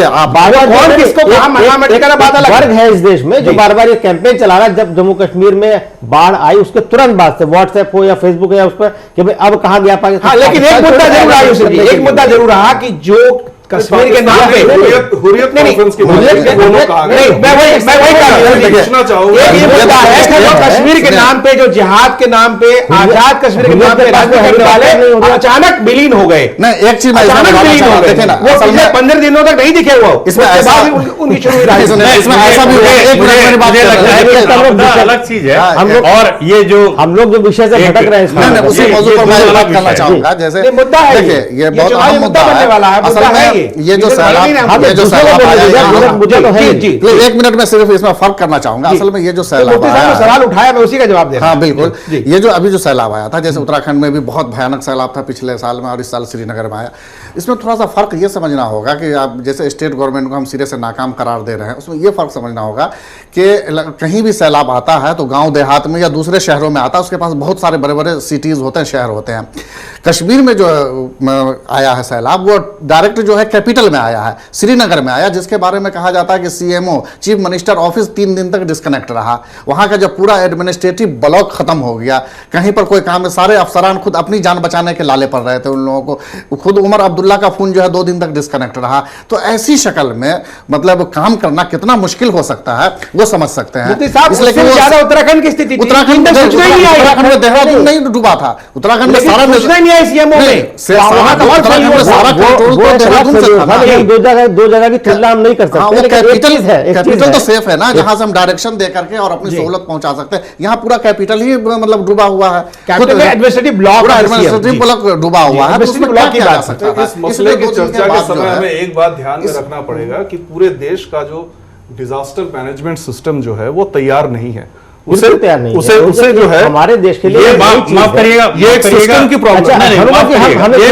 कौन किसको कहां मना करना बात अलग वर्ग है इस देश में जो बार बार ये कैंपेन चला रहा है। जब जम्मू कश्मीर में बाढ़ आई उसके तुरंत बाद से व्हाट्सएप हो या फेसबुक या उस पर कि भाई अब कहां गया पाकिस्तान। लेकिन एक मुद्दा जरूर आया, एक मुद्दा जरूर रहा कि जो कश्मीर के नाम पे हुर्रियत कॉन्फ्रेंस की बात है, दोनों कहा गया। मैं वही पूछना चाहूंगा, ये मुद्दा है कि जो कश्मीर के नाम पे, जो जिहाद के नाम पे, आजाद कश्मीर के नाम पे राज्य करने वाले अचानक विलीन हो गए। नहीं, एक चीज अचानक विलीन हो गए, वो पिछले 15 दिनों तक नहीं दिखे हुआ, इसमें उनकी शुरू हुई। इसमें ऐसा भी अलग चीज है। और ये जो हम लोग जो विषय से भटक रहे हैं, उसी मौजूद पर मैं बात करना चाहूंगा। जैसे मुद्दा है, देखिए, ये बहुत अहम मुद्दा है। असल में ये जो सैलाब, ये जो सैलाब आया, मुद्दा तो है जी, प्लीज एक मिनट में सिर्फ इसमें फर्क करना चाहूंगा। असल में ये जो सैलाब मुफ्ती साहब आया, ने सवाल उठाया, मैं उसी का जवाब दे रहा हूं। हाँ बिल्कुल, ये जो अभी जो सैलाब आया था, जैसे उत्तराखंड में भी बहुत भयानक सैलाब था पिछले साल में और इस साल श्रीनगर में आया, इसमें थोड़ा सा फर्क ये समझना होगा कि आप जैसे स्टेट गवर्नमेंट को हम सिरे से नाकाम करार दे रहे हैं, उसमें ये फर्क समझना होगा कि कहीं भी सैलाब आता है तो गांव देहात में या दूसरे शहरों में आता है, उसके पास बहुत सारे बड़े बड़े सिटीज होते हैं, शहर होते हैं। कश्मीर में जो आया है सैलाब, वो डायरेक्ट जो है कैपिटल में आया है, श्रीनगर में आया, जिसके बारे में कहा जाता है कि सीएमओ चीफ मिनिस्टर ऑफिस 3 दिन तक डिस्कनेक्ट रहा। वहां का जब पूरा एडमिनिस्ट्रेटिव ब्लॉक खत्म हो गया, कहीं पर कोई काम में सारे अफसरान खुद अपनी जान बचाने के लाले पड़ रहे थे उन लोगों को। खुद उमर अब्दुल्ला का फोन जो है 2 दिन तक डिस्कनेक्ट रहा। तो ऐसी शक्ल में मतलब काम करना कितना मुश्किल हो सकता है वो समझ सकते हैं। मुफ्ती साहब, इसलिए उससे ज्यादा उत्तराखंड की स्थिति थी। उत्तराखंड में देहरादून नहीं डूबा था, उत्तराखंड में सारा दो जगह की तुलना हम नहीं कर सकते। कैपिटल तो सेफ है ना, जहां से हम डायरेक्शन दे करके और अपनी सहूलत पहुंचा सकते हैं। यहाँ पूरा कैपिटल ही मतलब डूबा हुआ है, एडमिनिस्ट्रेटिव ब्लॉक डूबा हुआ है। इस मसले की चर्चा के समय हमें एक बात ध्यान में रखना पड़ेगा कि पूरे देश का जो डिजास्टर मैनेजमेंट सिस्टम जो है वो तैयार नहीं है। उसे जो है हमारे देश के लिए माफ करिएगा, ये एक सिस्टम की प्रॉब्लम है,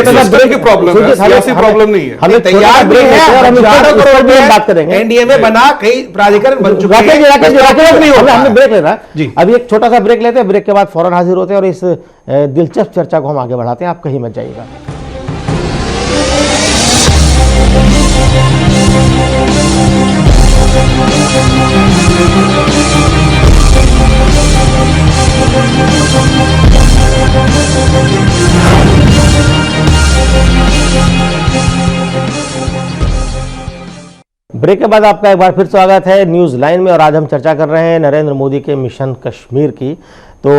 सिस्टम की प्रॉब्लम है, सियासी प्रॉब्लम नहीं है। हमें तैयार भी है और हम 4 करोड़ की बात करेंगे। एनडीए में बना कई प्राधिकरण बन चुके हैं, हमने ब्रेक लेना है। अभी एक छोटा सा ब्रेक लेते हैं, ब्रेक के बाद फौरन हाजिर होते हैं और इस दिलचस्प चर्चा को हम आगे बढ़ाते हैं। आप कहीं मत जाइएगा। ब्रेक के बाद आपका एक बार फिर स्वागत है न्यूज़ लाइन में। और आज हम चर्चा कर रहे हैं नरेंद्र मोदी के मिशन कश्मीर की। तो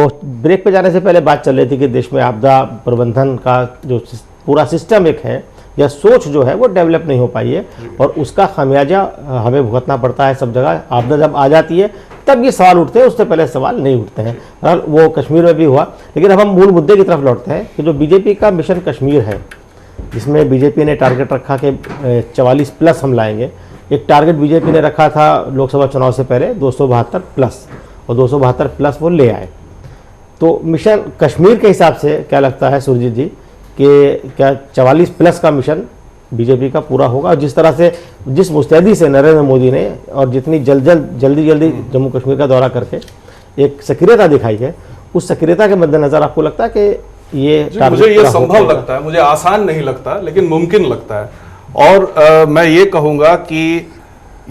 ब्रेक पे जाने से पहले बात चल रही थी कि देश में आपदा प्रबंधन का जो पूरा सिस्टम एक है या सोच जो है वो डेवलप नहीं हो पाई है और उसका खामियाजा हमें भुगतना पड़ता है सब जगह। आपदा जब आ जाती है तब ये सवाल उठते हैं, उससे पहले सवाल नहीं उठते हैं। और वो कश्मीर में भी हुआ। लेकिन अब हम मूल मुद्दे की तरफ लौटते हैं कि जो बीजेपी का मिशन कश्मीर है, जिसमें बीजेपी ने टारगेट रखा कि 44+ हम लाएंगे। एक टारगेट बीजेपी ने रखा था लोकसभा चुनाव से पहले 272+ और 272+ वो ले आए। तो मिशन कश्मीर के हिसाब से क्या लगता है सुरजीत जी कि क्या 44+ का मिशन बीजेपी का पूरा होगा? और जिस तरह से जिस मुस्तैदी से नरेंद्र मोदी ने और जितनी जल्दी जम्मू कश्मीर का दौरा करके एक सक्रियता दिखाई है, उस सक्रियता के मद्देनजर आपको लगता है कि ये मुझे ये संभव लगता है, मुझे आसान नहीं लगता लेकिन मुमकिन लगता है। और मैं ये कहूँगा कि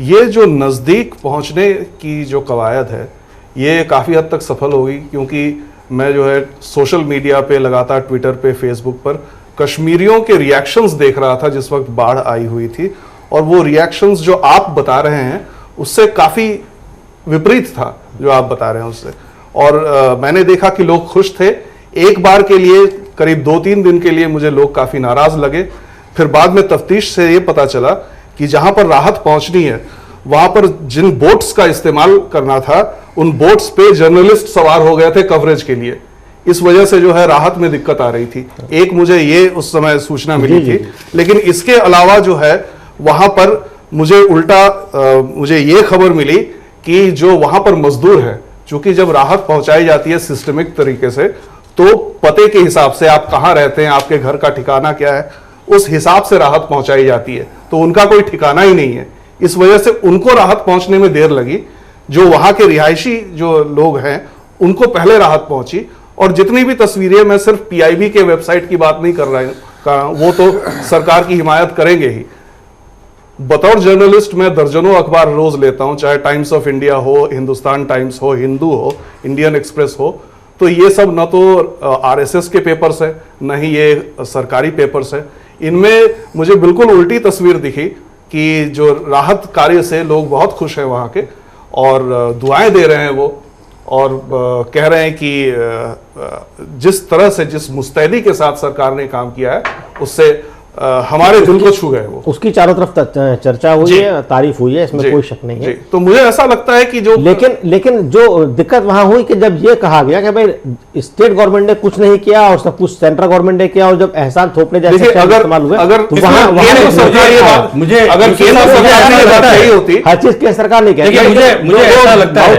ये जो नज़दीक पहुँचने की जो कवायद है ये काफ़ी हद तक सफल होगी, क्योंकि मैं जो है सोशल मीडिया पे लगातार ट्विटर पे फेसबुक पर कश्मीरियों के रिएक्शंस देख रहा था जिस वक्त बाढ़ आई हुई थी, और वो रिएक्शंस जो आप बता रहे हैं उससे काफ़ी विपरीत था जो आप बता रहे हैं उससे। और मैंने देखा कि लोग खुश थे। एक बार के लिए करीब 2-3 दिन के लिए मुझे लोग काफ़ी नाराज़ लगे। फिर बाद में तफ्तीश से ये पता चला कि जहां पर राहत पहुंचनी है वहां पर जिन बोट्स का इस्तेमाल करना था उन बोट्स पे जर्नलिस्ट सवार हो गए थे कवरेज के लिए। इस वजह से जो है राहत में दिक्कत आ रही थी। एक मुझे ये उस समय सूचना मिली थी। लेकिन इसके अलावा जो है वहां पर मुझे उल्टा मुझे ये खबर मिली कि जो वहां पर मजदूर है, चूंकि जब राहत पहुंचाई जाती है सिस्टमिक तरीके से तो पते के हिसाब से आप कहाँ रहते हैं, आपके घर का ठिकाना क्या है, उस हिसाब से राहत पहुंचाई जाती है। तो उनका कोई ठिकाना ही नहीं है, इस वजह से उनको राहत पहुंचने में देर लगी। जो वहां के रिहायशी जो लोग हैं उनको पहले राहत पहुंची। और जितनी भी तस्वीरें, मैं सिर्फ पीआईबी के वेबसाइट की बात नहीं कर रहा हूं, वो तो सरकार की हिमायत करेंगे ही। बतौर जर्नलिस्ट मैं दर्जनों अखबार रोज लेता हूं, चाहे टाइम्स ऑफ इंडिया हो, हिंदुस्तान टाइम्स हो, हिंदू हो, इंडियन एक्सप्रेस हो। तो ये सब न तो आरएसएस के पेपर्स है न ही ये सरकारी पेपर्स है। इनमें मुझे बिल्कुल उल्टी तस्वीर दिखी कि जो राहत कार्य से लोग बहुत खुश हैं वहाँ के, और दुआएं दे रहे हैं वो, और कह रहे हैं कि जिस तरह से जिस मुस्तैदी के साथ सरकार ने काम किया है उससे हमारे दिल को छू गए वो। उसकी चारों तरफ चर्चा हुई जी। है, तारीफ हुई है, इसमें जी, कोई शक नहीं है। जी। तो मुझे ऐसा लगता है कि जो लेकिन जो दिक्कत वहां हुई कि जब ये कहा गया कि भाई स्टेट गवर्नमेंट ने कुछ नहीं किया और सब कुछ सेंट्रल गवर्नमेंट ने किया, और जब एहसान थोपने जैसे देखिए, शब्द इस्तेमाल हुए अगर तो इसमें वहां केंद्र सरकार ये बात- मुझे अगर मुझे केंद्र ऐसा सरकार ने ये बात कही होती, हर चीज केंद्र सरकार नहीं कह देखिए, मुझे ऐसा लगता है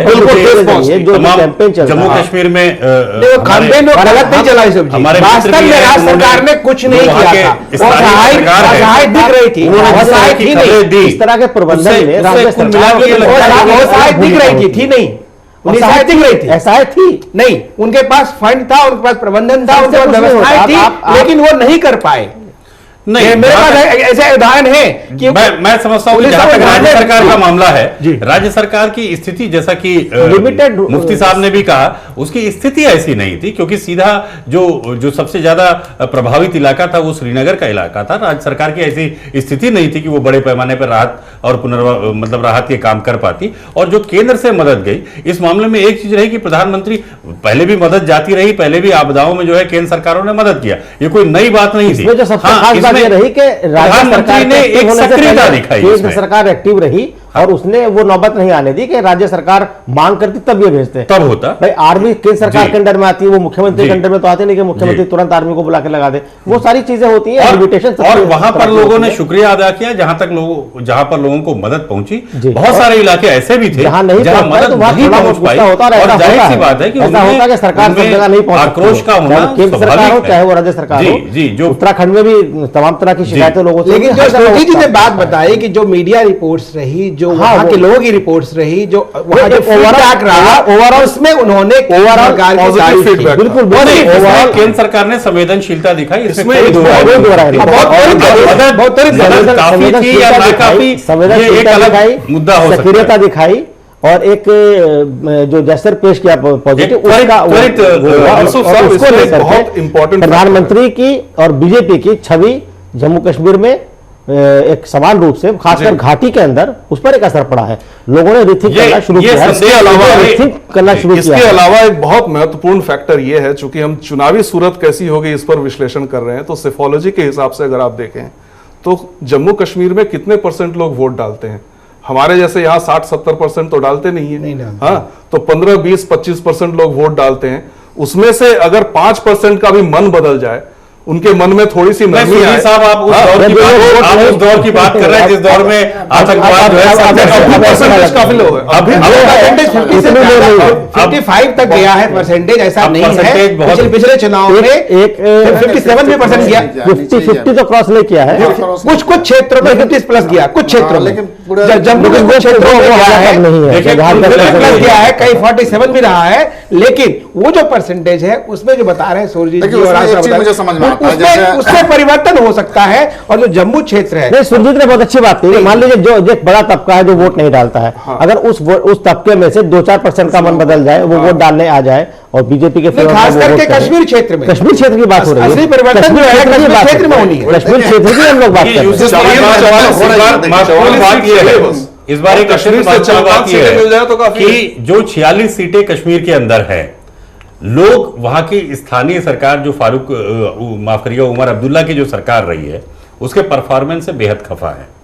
जो तमाम कैंपेन चल जम्मू रहा है कश्मीर में कैंपेन में गलत नहीं चलाई सब्जी। हमारे वास्तव मित्र भी में हैं, राज्य उन्होंने- सरकार ने कुछ नहीं जो वहाँ किया के था। वो स्थानीय सरकार है, असहाय दिख रही थी, उन्होंने जिस तरह असहाय की थी खबरें नहीं, दी, इस तरह के प्रबंधन उससे- में उससे राज्य कुल सरकार मिला के ये लगता है कि वो असहाय दिख रही थी नहीं, उन्हें असहाय दिख रही थी, ऐसा थी नहीं, उनके पास फंड था, उनके पास प्रबंधन था, उनके पास कुछ नहीं व्यवस्थाएं होता। थी, आप- लेकिन वो नहीं कर पाए। नहीं, मेरे जहाँ पास तक- ऐसे उदाहरण है कि मैं समझता हूँ कि पुलिस जहाँ और तक राज्य न्यायालय- सरकार का मामला है, जी। राज्य सरकार की स्थिति जैसा कि Limited- मुफ्ती साहब ने भी कहा, उसकी स्थिति ऐसी नहीं थी, क्योंकि सीधा जो सबसे ज्यादा प्रभावित इलाका था वो श्रीनगर का इलाका था। राज्य सरकार की ऐसी स्थिति नहीं थी कि वो बड़े पैमाने पर राहत और मतलब राहत के काम कर पाती। और जो केंद्र से मदद गई, इस मामले में एक चीज रही कि प्रधानमंत्री पहले भी मदद जाती रही, पहले भी आपदाओं में जो है केंद्र सरकारों ने मदद किया, ये कोई नई बात नहीं थी। इसमें जो सबसे हाँ, खास बात इसमें ये रही कि राज्य प्रधानमंत्री सरकार ने के एक्टिव एक होने से सक्रियता पहले दिखाई केंद्र इसमें। सरकार एक्टिव रही और उसने वो नौबत नहीं आने दी कि राज्य सरकार मांग करती तब ये भेजते। तब होता। भाई आर्मी केंद्र सरकार जी। के अंडर में आती है, वो मुख्यमंत्री जी। के अंडर में तो आती नहीं कि मुख्यमंत्री जी। तुरंत आर्मी को बुला के लगा दे। वो सारी चीजें होती हैं, लिमिटेशन और वहां पर लोगों ने शुक्रिया अदा किया जहां पर लोगों को मदद पहुंची। जी। बहुत सारे इलाके ऐसे भी थे जहां नहीं पहुंच पाए, तो वहां नहीं थोड़ा पहुंच बहुत पाई। गुस्सा होता है, और ऐसा जाहिर होता सी है। बात है कि ऐसा होता है कि सरकार सब जगह नहीं पहुंच सकती। आक्रोश का होना चाहे वो केंद्र सरकार हो, स्वाभाविक है। चाहे वो राज्य सरकार जी, हो। जी, जो उत्तराखंड में भी तमाम तरह की शिकायतें लोगों से लेकिन हुई, जो हर जगह सरोजी जी वो ने काम बात करता है। बताई कि जो मीडिया रिपोर्ट्स रही, जो हाँ, वहां वो- के लोगों की रिपोर्ट्स रही, जो वहां जो एक overall- फीडबैक रहा, overall- उसमें उन्होंने overall सरकार की positive तारीफ की। feedback था। बिल्कुल नहीं, बहुत इसमें केंद्र सरकार ने संवेदनशीलता दिखाई, इसमें इसमें कोई दो राय कोई दो राय नहीं। बहुत त्वरित है, मदद- बहुत त्वरित है। मदद काफी थी या नाकाफी, ये एक संवेदनशीलता अलग दिखाई, मुद्दा हो सकता सक्रियता है। दिखाई, और एक जो जस्टर पेश किया पॉजिटिव, एक त्वरित, यूसुफ और साहब, उसको इसमें लेकर बहुत के important प्रधानमंत्री की और बीजेपी की छवि जम्मू कश्मीर में एक समान रूप से, खासकर जी। घाटी के अंदर, उस पर एक असर पड़ा है। लोगों ने रिथिंक ये- करना शुरू ये किया है। संदेह अलावा- रिथिंक करना शुरू किया इसके है। अलावा एक बहुत महत्वपूर्ण फैक्टर ये है, चूंकि हम चुनावी सूरत कैसी होगी इस पर विश्लेषण कर रहे हैं, तो सिफोलॉजी के हिसाब से अगर आप देखें तो जम्मू कश्मीर में कितने % लोग वोट डालते हैं? हमारे जैसे यहाँ 60-70% तो डालते नहीं है। नहीं डालते। हाँ, तो 15-20-25% लोग वोट डालते हैं। उसमें से अगर 5% का भी मन बदल जाए, उनके मन में थोड़ी सी नहीं, नरमी सुधीर आए। साहब, आप उस हाँ, दौर की जब बात- लोग आप उस दौर की बात कर रहे हैं जिस दौर में आतंकवाद जो है सबसे अब- परसेंटेज काफी लोग है। अभी- अभी परसेंटेज 50 से इतने लोग नहीं है। 55 तक गया है परसेंटेज, ऐसा अब नहीं है। percentage बहुत- पिछले चुनाव में एक 57 भी परसेंट गया, 50 तो क्रॉस नहीं किया है। कुछ क्षेत्रों में 50 प्लस गया, कुछ क्षेत्रों में, लेकिन पूरे- जम्मू कश्मीर क्षेत्रों में गया है, नहीं है देखिए, जहाँ कुल तक मिला के प्लस नहीं गया है। है, कहीं 47 भी रहा है। लेकिन वो जो परसेंटेज है उसमें जो बता रहे हैं सूरजीत देखिए, जी और उसमें आशा एक चीज बता- मुझे समझ में आता है, उसमें जैसे- उसमें परिवर्तन हो सकता है। और जो जम्मू क्षेत्र है, नहीं, सुरजीत ने बहुत अच्छी बात कही। मान लीजिए जो एक बड़ा तबका है जो वोट नहीं डालता है, अगर उस तबके में से 2-4% का मन बदल जाए, वो वोट डालने आ जाए और बीजेपी के फेवर में खास वो करके वोट करे। कश्मीर क्षेत्र में, कश्मीर क्षेत्र की बात हो रही है। असली परिवर्तन जो है क्षेत्र की कश्मीर बात क्षेत्र में है। होनी है। कश्मीर क्षेत्र की हम लोग बात कर रहे हैं। इस बार महत्वपूर्ण बात यह है, इस बार एक कश्मीर से महत्वपूर्ण बात 4-5 यह सीटें मिल जाए तो है काफी कि जो 46 सीटें कश्मीर के अंदर है, लोग वहां की स्थानीय सरकार जो माफ करिएगा उमर अब्दुल्ला की जो सरकार रही है, उसके परफॉर्मेंस से बेहद खफा है।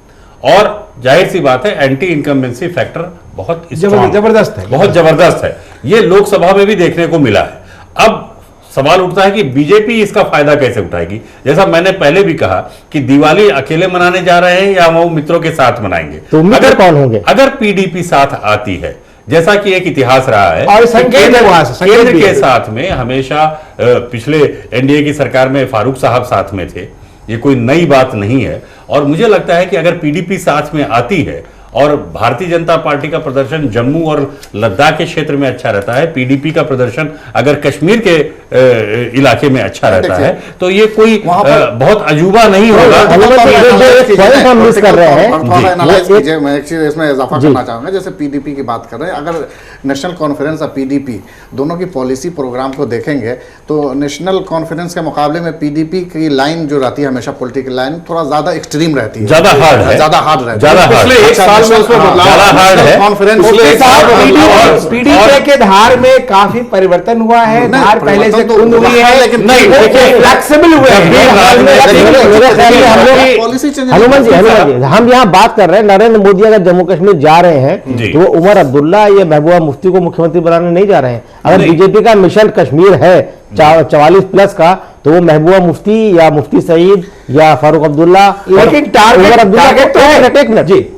और जाहिर सी बात है, एंटी इनकम्बेंसी फैक्टर बहुत strong, जबरदस्त है। बहुत जबरदस्त है। ये लोकसभा में भी देखने को मिला है। अब सवाल उठता है कि बीजेपी इसका फायदा कैसे उठाएगी। जैसा मैंने पहले भी कहा कि दिवाली अकेले मनाने जा रहे हैं या वो मित्रों के साथ मनाएंगे। तो उम्मीदवार कौन होंगे? अगर पीडीपी साथ आती है, जैसा कि एक इतिहास रहा है, और संकेत है वहां से, संकेत केंद्र भी के है। साथ में हमेशा पिछले एनडीए की सरकार में फारूक साहब साथ में थे, ये कोई नई बात नहीं है। और मुझे लगता है कि अगर पीडीपी साथ में आती है और भारतीय जनता पार्टी का प्रदर्शन जम्मू और लद्दाख के क्षेत्र में अच्छा रहता है, पीडीपी का प्रदर्शन अगर कश्मीर के इलाके में अच्छा रहता है, तो ये कोई वहाँ पर- बहुत अजूबा नहीं होगा। पॉइंट हम मिस कर रहे हैं। थोड़ा एनालाइज जी, कीजिए। मैं एक चीज इसमें इजाफा जी। करना चाहूंगा। जैसे पीडीपी की बात कर रहे हैं, अगर नेशनल कॉन्फ्रेंस और पीडीपी दोनों की पॉलिसी प्रोग्राम को देखेंगे तो नेशनल कॉन्फ्रेंस के मुकाबले में पीडीपी की लाइन जो रहती है हमेशा पॉलिटिकल लाइन थोड़ा ज्यादा एक्सट्रीम रहती है, ज्यादा हार्ड है, ज्यादा हार्ड रहती है। ज्यादा हार्ड। पिछले एक साल इमोशंस में बदलाव ज़्यादा hard है। कॉन्फ्रेंस पिछले एक साल में बदलाव आया। पीडीपी के धार में काफी परिवर्तन हुआ है, नहीं, धार पहले से परिवर्तन तो कुंद हुई हुआ है, है, लेकिन नहीं फ्लेक्सिबल हुए हैं। पॉलिसी चेंज हनुमान जी हम यहाँ बात कर रहे हैं, नरेंद्र मोदी अगर जम्मू कश्मीर जा रहे हैं जी। तो वो उमर अब्दुल्ला या महबूबा मुफ्ती को मुख्यमंत्री बनाने नहीं जा रहे हैं। अगर बीजेपी का मिशन कश्मीर है 44+ का, तो वो महबूबा मुफ्ती या मुफ्ती सईद या फारूक अब्दुल्ला, लेकिन टारगेट तो है। एक मिनट जी,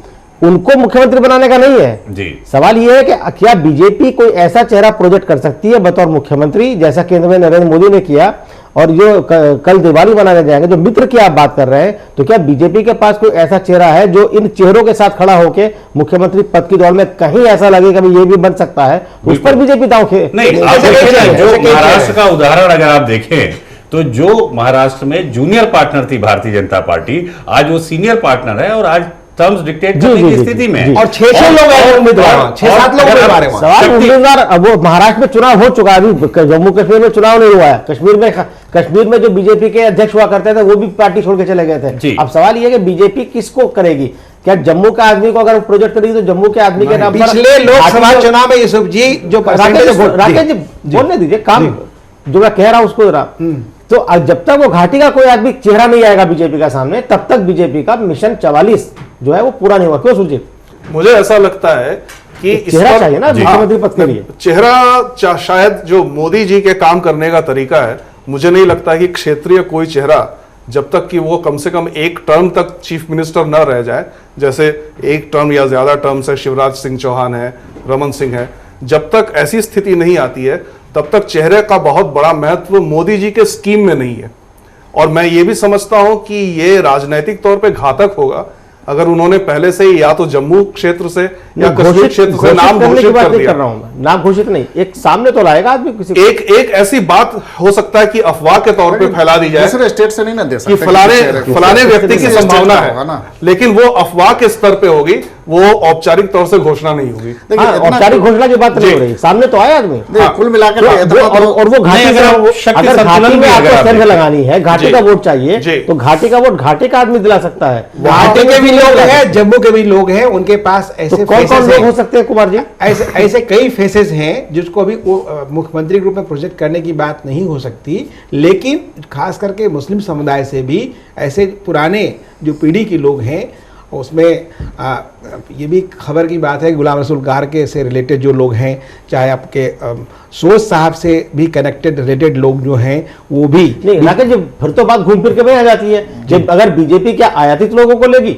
उनको मुख्यमंत्री बनाने का नहीं है जी। सवाल ये है कि क्या बीजेपी कोई ऐसा चेहरा प्रोजेक्ट कर सकती है बतौर मुख्यमंत्री, जैसा केंद्र में नरेंद्र मोदी ने किया, और जो कल दिवाली मनाने जाएंगे, जो मित्र की आप बात कर रहे हैं, तो क्या बीजेपी के पास कोई ऐसा चेहरा है जो इन चेहरों के साथ खड़ा होकर मुख्यमंत्री पद की दौड़ में कहीं ऐसा लगे कि ये भी बन सकता है, उस पर बीजेपी दांव खे नहीं, आप देखें, जो महाराष्ट्र का उदाहरण अगर आप देखें, तो जो महाराष्ट्र में जूनियर पार्टनर थी भारतीय जनता पार्टी, आज वो सीनियर पार्टनर है और आज टर्म्स डिक्टेट करने की स्थिति में है। और 6 लोग हैं उम्मीदवार, 6-7 लोग उम्मीदवार हैं वहाँ। सवाल उम्मीदवार, अब वो महाराष्ट्र में चुनाव हो चुका है, अभी जम्मू कश्मीर में चुनाव नहीं हुआ है। कश्मीर में जो बीजेपी के अध्यक्ष हुआ करते थे वो भी पार्टी छोड़ के चले गए थे। अब सवाल ये है कि बीजेपी किसको करेगी? क्या जम्मू का आदमी को अगर प्रोजेक्ट करेगी तो जम्मू के आदमी के नाम पर? पिछले लोकसभा चुनाव में यूसुफ जी जो राकेश जी बोलने दीजिए, काम जो मैं कह रहा हूं उसको जरा। तो जब तक वो घाटी का कोई आदमी चेहरा नहीं आएगा बीजेपी का सामने, तब तक बीजेपी का मिशन 44 जो है वो पूरा नहीं हुआ। क्यों सुरजीत? मुझे ऐसा लगता है कि इस चेहरा पर- चाहिए ना मुख्यमंत्री पद के लिए। चेहरा शायद जो मोदी जी के काम करने का तरीका है, मुझे नहीं लगता कि क्षेत्रीय कोई चेहरा, जब तक कि वो कम से कम एक टर्म तक चीफ मिनिस्टर न रह जाए, जैसे एक टर्म या ज्यादा टर्म से शिवराज सिंह चौहान है, रमन सिंह है, जब तक ऐसी स्थिति नहीं आती है तब तक चेहरे का बहुत बड़ा महत्व मोदी जी के स्कीम में नहीं है। और मैं ये भी समझता हूं कि ये राजनीतिक तौर पे घातक होगा अगर उन्होंने पहले से ही या तो जम्मू क्षेत्र से या कश्मीर क्षेत्र से नाम घोषित कर दिया। कर रहा हूं मैं, नाम घोषित नहीं, एक सामने तो लाएगा आदमी किसी को। एक ऐसी बात हो सकता है कि अफवाह के तौर पे फैला दी जाए दूसरे स्टेट से नहीं ना दे कि सकते फलाने व्यक्ति की किसी संभावना स्टेट का होगा है, ना। लेकिन वो अफवाह के स्तर पे होगी, वो औपचारिक तौर से घोषणा नहीं होगी। देखिए, हाँ, इतना- औपचारिक घोषणा की बात नहीं हो रही, सामने तो आया आदमी। देखिए, कुल मिलाकर के इतना तो- और वो घाटी नहीं, का अगर शक्ति अगर घाटी संतुलन में भी अगर आपको आप सेंध देखें। लगानी है, घाटी जी। का वोट चाहिए, जी। तो घाटी का वोट घाटी का आदमी दिला सकता है। घाटी के भी लोग हैं, जम्मू के भी लोग हैं, उनके पास तो ऐसे कौन कौन लोग हो सकते हैं कुमार जी? ऐसे कई फेसेस हैं जिसको अभी मुख्यमंत्री के रूप में प्रोजेक्ट करने की बात नहीं हो सकती, लेकिन खास करके मुस्लिम समुदाय से भी ऐसे पुराने जो पीढ़ी के लोग हैं, उसमें ये भी खबर की बात है कि गुलाम रसूल गार के से रिलेटेड जो लोग हैं, चाहे आपके सोच साहब से भी कनेक्टेड रिलेटेड लोग जो हैं, वो भी नहीं राकेश जी, फिर तो बात घूम फिर के वहीं आ जाती है कि अगर बीजेपी क्या आयातित लोगों को लेगी?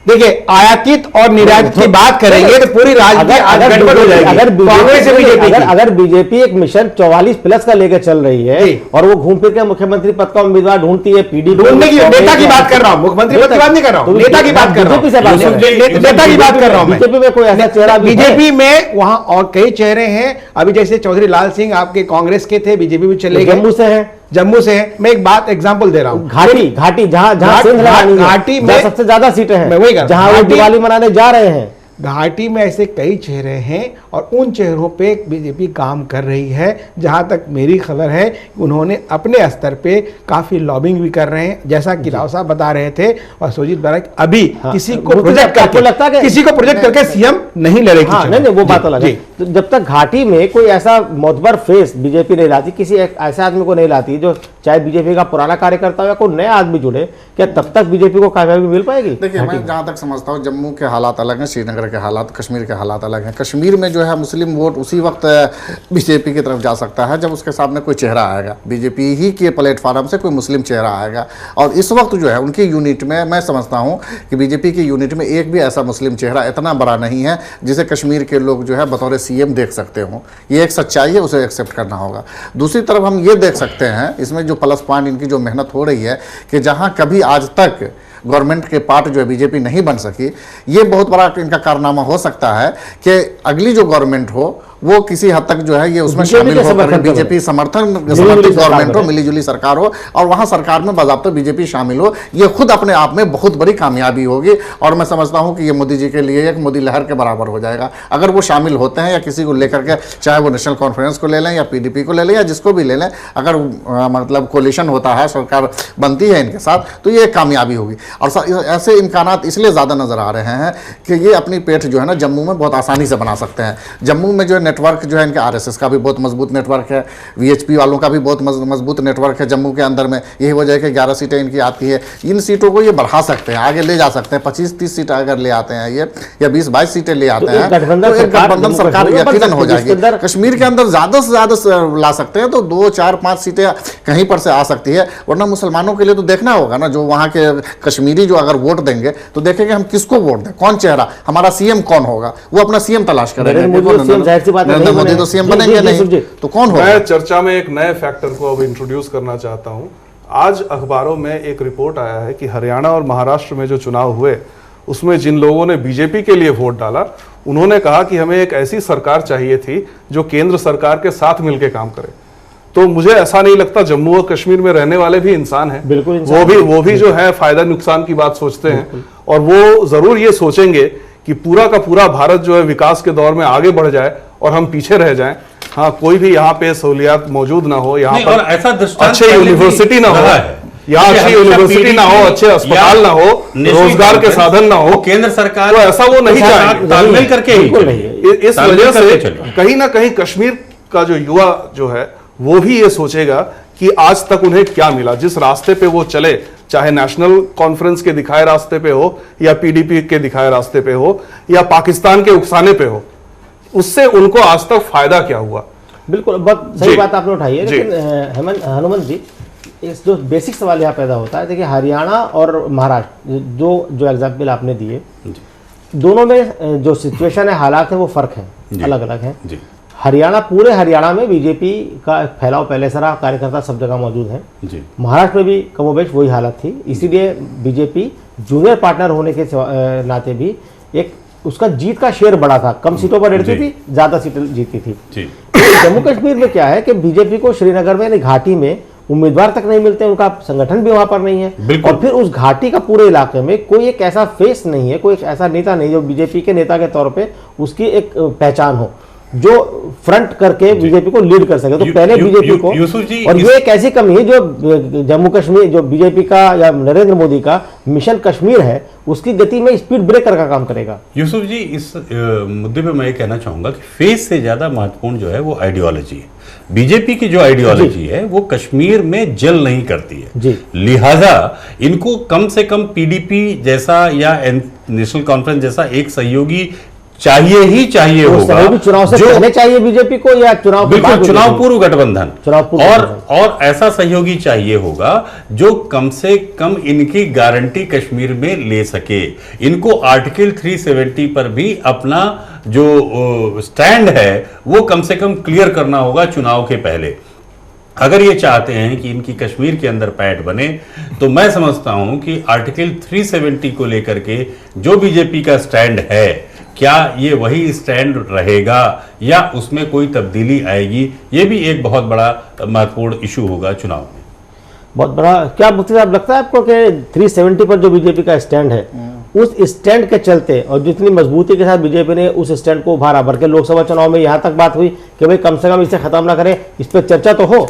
देखिए, आयातित और निर्यातित की बात करेंगे तो पूरी राजनीति गड़बड़ हो जाएगी। कांग्रेस से बीजेपी की। अगर बीजेपी एक मिशन 44+ का लेकर चल रही है जी। और वो घूम फिर के मुख्यमंत्री पद का उम्मीदवार ढूंढती है, पीडी ढूंढने की नेता की बात कर रहा हूँ, मुख्यमंत्री पद की बात नहीं कर रहा हूँ, नेता की बात कर रहा हूँ, बीजेपी से बात कर रहे हैं। नेता की बात कर रहा हूँ मैं। बीजेपी में कोई ऐसा चेहरा भी है? बीजेपी में वहां और कई चेहरे हैं। अभी जैसे चौधरी लाल सिंह आपके कांग्रेस के थे, बीजेपी में चले गए, जम्मू से है। जम्मू से है। मैं एक बात एग्जांपल दे रहा हूँ, घाटी जहां सिंध लगानी है, घाटी में जहां सबसे ज्यादा सीटें हैं, मैं वही कह रहा हूं। जहां वो घाटी- दिवाली मनाने जा रहे हैं, घाटी में ऐसे कई चेहरे हैं और उन चेहरों पे बीजेपी काम कर रही है। जहां तक मेरी खबर है, उन्होंने अपने स्तर पे काफी लॉबिंग भी कर रहे हैं, जैसा कि राव साहब बता रहे थे। और सुजीत बारक अभी किसी को मुझे प्रोजेक्ट आपको लगता है करके कि- किसी को प्रोजेक्ट करके सीएम नहीं लड़ेगी। हाँ, नहीं वो बात अलग है। तो जब तक घाटी में कोई ऐसा मोतबर फेस बीजेपी नहीं लाती, किसी ऐसे आदमी को नहीं लाती जो चाहे बीजेपी का पुराना कार्यकर्ता हो या कोई नया आदमी जुड़े, क्या तब तक बीजेपी को कामयाबी मिल पाएगी? देखिए, मैं जहाँ तक समझता हूँ, जम्मू के हालात अलग हैं, श्रीनगर के हालात, कश्मीर के हालात अलग हैं। कश्मीर में जो है मुस्लिम वोट उसी वक्त बीजेपी की तरफ जा सकता है जब उसके सामने कोई चेहरा आएगा, बीजेपी ही के प्लेटफॉर्म से कोई मुस्लिम चेहरा आएगा। और इस वक्त जो है उनकी यूनिट में मैं समझता हूँ कि बीजेपी की यूनिट में एक भी ऐसा मुस्लिम चेहरा इतना बड़ा नहीं है जिसे कश्मीर के लोग जो है बतौर सीएम देख सकते हों। ये एक सच्चाई है, उसे एक्सेप्ट करना होगा। दूसरी तरफ हम ये देख सकते हैं, इसमें जो प्लस पॉइंट इनकी जो मेहनत हो रही है कि जहाँ कभी आज तक गवर्नमेंट के पार्ट जो है बीजेपी नहीं बन सकी, ये बहुत बड़ा इनका कारनामा हो सकता है कि अगली जो गवर्नमेंट हो वो किसी हद तक जो है ये उसमें बीजेपी शामिल के होकर समर्थन बीजेपी समर्थन समर्थित गवर्नमेंट हो, मिलीजुली सरकार हो और वहां सरकार में बाज़ाब्ता बीजेपी शामिल हो, ये खुद अपने आप में बहुत बड़ी कामयाबी होगी। और मैं समझता हूं कि ये मोदी जी के लिए एक मोदी लहर के बराबर हो जाएगा अगर वो शामिल होते हैं, या किसी को लेकर के, चाहे वो नेशनल कॉन्फ्रेंस को ले लें या पीडीपी को ले लें या जिसको भी ले लें, अगर मतलब कोलिशन होता है, सरकार बनती है इनके साथ, तो ये एक कामयाबी होगी। और ऐसे इम्कानात इसलिए ज़्यादा नज़र आ रहे हैं कि ये अपनी पेठ जो है ना जम्मू में बहुत आसानी से बना सकते हैं। जम्मू में जो है नेटवर्क जो है इनके आरएसएस का भी बहुत मजबूत नेटवर्क है, वीएचपी वालों का भी बहुत मजबूत नेटवर्क है जम्मू के अंदर में। यही वजह है कि 11 सीटें इनकी आती है। इन सीटों को ये बढ़ा सकते हैं, आगे ले जा सकते हैं। 25-30 सीटें अगर ले आते हैं ये, या 20-22 सीटें ले आते हैं, तो एक गठबंधन सरकार यकीनन हो जाएगी। कश्मीर के अंदर ज़्यादा से ज़्यादा ला सकते हैं तो 2, 4, 5 सीटें कहीं पर से आ सकती है। वरना मुसलमानों के लिए तो देखना होगा ना, जो वहाँ के कश्मीरी जो अगर वोट देंगे तो देखेंगे हम किसको वोट दें, कौन चेहरा, हमारा सीएम कौन होगा, वो अपना सीएम तलाश करेंगे। नरेंद्र मोदी तो सीएम बनेंगे नहीं, तो कौन होगा? मैं चर्चा में एक नए फैक्टर को अब इंट्रोड्यूस करना चाहता हूं। आज अखबारों में एक रिपोर्ट आया है कि हरियाणा और महाराष्ट्र में जो चुनाव हुए उसमें जिन लोगों ने बीजेपी के लिए वोट डाला, उन्होंने कहा कि हमें एक ऐसी सरकार चाहिए थी जो केंद्र सरकार के साथ मिलकर काम करे। तो मुझे ऐसा नहीं लगता, जम्मू और कश्मीर में रहने वाले भी इंसान हैं, बिल्कुल वो भी जो है फायदा नुकसान की बात सोचते हैं, और वो जरूर ये सोचेंगे कि पूरा का पूरा भारत जो है विकास के दौर में आगे बढ़ जाए और हम पीछे रह जाएं। हाँ, कोई भी यहाँ पे सहूलियात मौजूद ना हो, यहाँ पर ऐसा अच्छे यूनिवर्सिटी ना हो, यहाँ अच्छी यूनिवर्सिटी ना हो, अच्छे अस्पताल ना हो, रोजगार के साधन ना हो, केंद्र सरकार तो ऐसा वो नहीं चाहेंगे। तालमेल करके इस वजह से कहीं ना कहीं कश्मीर का जो युवा जो है वो भी ये सोचेगा कि आज तक उन्हें क्या मिला, जिस रास्ते पे वो चले, चाहे नेशनल कॉन्फ्रेंस के दिखाए रास्ते पे हो या पीडीपी के दिखाए रास्ते पे हो या पाकिस्तान के उकसाने पे हो, उससे उनको आज तक फायदा क्या हुआ। बिल्कुल, बहुत सही बात आपने उठाई है। लेकिन हनुमंत जी, इस जो बेसिक सवाल यहाँ पैदा होता है, देखिए हरियाणा और महाराष्ट्र जो एग्जाम्पल आपने दिए, दोनों में जो सिचुएशन है, हालात है, वो फर्क है, अलग अलग है। हरियाणा, पूरे हरियाणा में बीजेपी का फैलाव पहले से रहा, कार्यकर्ता सब जगह मौजूद हैं। महाराष्ट्र में भी कमोबेश वही हालत थी, इसीलिए बीजेपी जूनियर पार्टनर होने के नाते भी एक उसका जीत का शेयर बड़ा था, कम सीटों पर लड़ती थी, ज्यादा सीटें जीतती थी। जम्मू कश्मीर में क्या है कि बीजेपी को श्रीनगर में घाटी में उम्मीदवार तक नहीं मिलते, उनका संगठन भी वहां पर नहीं है, और फिर उस घाटी का पूरे इलाके में कोई एक ऐसा फेस नहीं है, कोई एक ऐसा नेता नहीं जो बीजेपी के नेता के तौर पे उसकी एक पहचान हो, जो फ्रंट करके बीजेपी को लीड कर सके। तो पहले बीजेपी को, और ये एक ऐसी कमी है जो जम्मू कश्मीर, जो बीजेपी का या नरेंद्र मोदी का मिशन कश्मीर है, उसकी गति में स्पीड ब्रेकर का काम करेगा। यूसुफ जी, इस मुद्दे पे मैं ये कहना चाहूंगा कि फेस से ज्यादा महत्वपूर्ण जो है वो आइडियोलॉजी है। बीजेपी की जो आइडियोलॉजी है वो कश्मीर में जल नहीं करती है, लिहाजा इनको कम से कम पीडीपी जैसा या नेशनल कॉन्फ्रेंस जैसा एक सहयोगी चाहिए ही चाहिए होगा, चुनाव से पहले चाहिए बीजेपी को या चुनाव के बाद? चुनाव पूर्व गठबंधन, और ऐसा सहयोगी चाहिए होगा जो कम से कम इनकी गारंटी कश्मीर में ले सके। इनको आर्टिकल 370 पर भी अपना जो स्टैंड है वो कम से कम क्लियर करना होगा चुनाव के पहले। अगर ये चाहते हैं कि इनकी कश्मीर के अंदर पैठ बने, तो मैं समझता हूं कि आर्टिकल 370 को लेकर के जो बीजेपी का स्टैंड है, क्या ये वही स्टैंड रहेगा या उसमें कोई तब्दीली आएगी, ये भी एक बहुत बड़ा महत्वपूर्ण इशू होगा चुनाव में। बहुत बड़ा। क्या मुफ्ती साहब, लगता है आपको कि 370 पर जो बीजेपी का स्टैंड है, उस स्टैंड के चलते और जितनी मजबूती के साथ बीजेपी ने उस स्टैंड को उभारा, बल्कि लोकसभा चुनाव में यहाँ तक बात हुई कि भाई कम से कम इसे खत्म ना करें, इस पर चर्चा तो हो,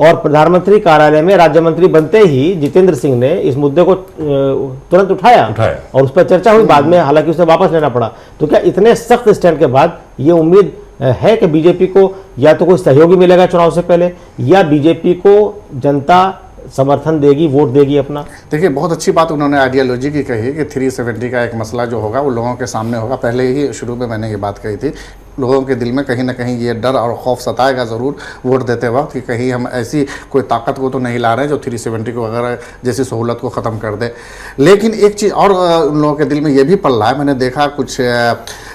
और प्रधानमंत्री कार्यालय में राज्य मंत्री बनते ही जितेंद्र सिंह ने इस मुद्दे को तुरंत उठाया और उस पर चर्चा हुई, बाद में हालांकि उसे वापस लेना पड़ा। तो क्या इतने सख्त स्टैंड के बाद ये उम्मीद है कि बीजेपी को या तो कोई सहयोगी मिलेगा चुनाव से पहले, या बीजेपी को जनता समर्थन देगी, वोट देगी अपना? देखिए, बहुत अच्छी बात उन्होंने आइडियोलॉजी की कही कि 370 का एक मसला जो होगा वो लोगों के सामने होगा। पहले ही शुरू में मैंने ये बात कही थी, लोगों के दिल में कहीं ना कहीं ये डर और खौफ सताएगा ज़रूर वोट देते वक्त कि कहीं हम ऐसी कोई ताकत को तो नहीं ला रहे हैं जो 370 को अगर जैसी सहूलत को ख़त्म कर दे। लेकिन एक चीज़ और उन लोगों के दिल में ये भी पल रहा है, मैंने देखा कुछ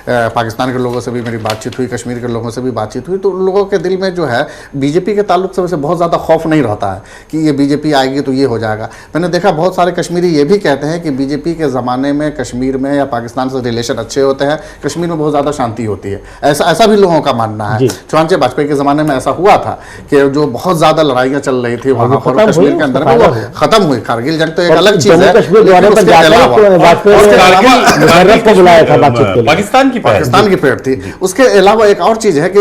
पाकिस्तान के लोगों से भी मेरी बातचीत हुई, कश्मीर के लोगों से भी बातचीत हुई, तो उन लोगों के दिल में जो है बीजेपी के ताल्लुक से वैसे बहुत ज़्यादा खौफ नहीं रहता है कि ये बीजेपी आएगी तो ये हो जाएगा। मैंने देखा बहुत सारे कश्मीरी ये भी कहते हैं कि बीजेपी के ज़माने में कश्मीर में या पाकिस्तान से रिलेशन अच्छे होते हैं, कश्मीर में बहुत ज़्यादा शांति होती है, ऐसा भी लोगों का मानना है। चुनाचे वाजपेयी के ज़माने में ऐसा हुआ था कि जो बहुत ज़्यादा लड़ाइयाँ चल रही थी वहाँ पर कश्मीर के अंदर में, वो खत्म हुई। कारगिल जंग तो एक अलग चीज़ है, पाकिस्तान की पेड़ थी। उसके अलावा एक और चीज़ है कि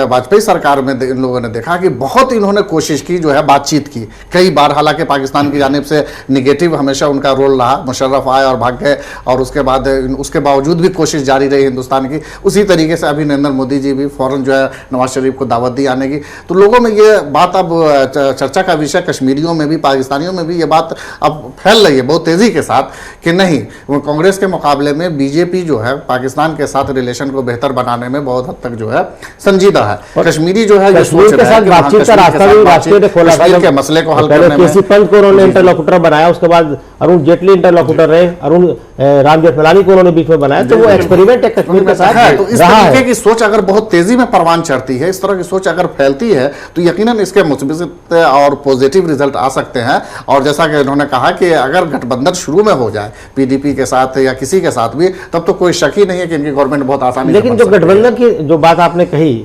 वाजपेयी सरकार में इन लोगों ने देखा कि बहुत इन्होंने कोशिश की जो है बातचीत की कई बार, हालांकि पाकिस्तान की जानिब से निगेटिव हमेशा उनका रोल रहा, मुशर्रफ आए और भाग गए, और उसके बावजूद भी कोशिश जारी रही हिंदुस्तान की। उसी तरीके से अभी नरेंद्र मोदी जी भी फौरन जो है नवाज शरीफ को दावत दी आने की। तो लोगों में ये बात अब चर्चा का विषय, कश्मीरियों में भी पाकिस्तानियों में भी ये बात अब फैल रही है बहुत तेज़ी के साथ कि नहीं, कांग्रेस के मुकाबले में बीजेपी जो है पाकिस्तान के साथ रिलेशन को बेहतर बनाने में बहुत हद तक जो है संजीदा है। कश्मीरी जो है ये सोच रहे हैं कि बातचीत का रास्ता भी वाजपेयी ने खोला था, के मसले को हल पहले करने में। केसी पंत को उन्होंने इंटरलोकुटर बनाया, उसके बाद अरुण जेटली इंटरलोकुटर रहे, अरुण राम जेठमलानी को उन्होंने बीच में बनाया, तो वो एक्सपेरिमेंट है कश्मीर के साथ है। तो इस तरीके की सोच अगर बहुत तेजी में परवान चढ़ती है, इस तरह की सोच अगर फैलती है, तो यकीनन इसके मुस्बित और पॉजिटिव रिजल्ट आ सकते हैं। और जैसा कि उन्होंने कहा कि अगर गठबंधन शुरू में हो जाए पीडीपी के साथ या किसी के साथ भी, तब तो कोई शक ही नहीं है कि इनकी गवर्नमेंट बहुत आसानी से। लेकिन जो गठबंधन की जो बात आपने कही,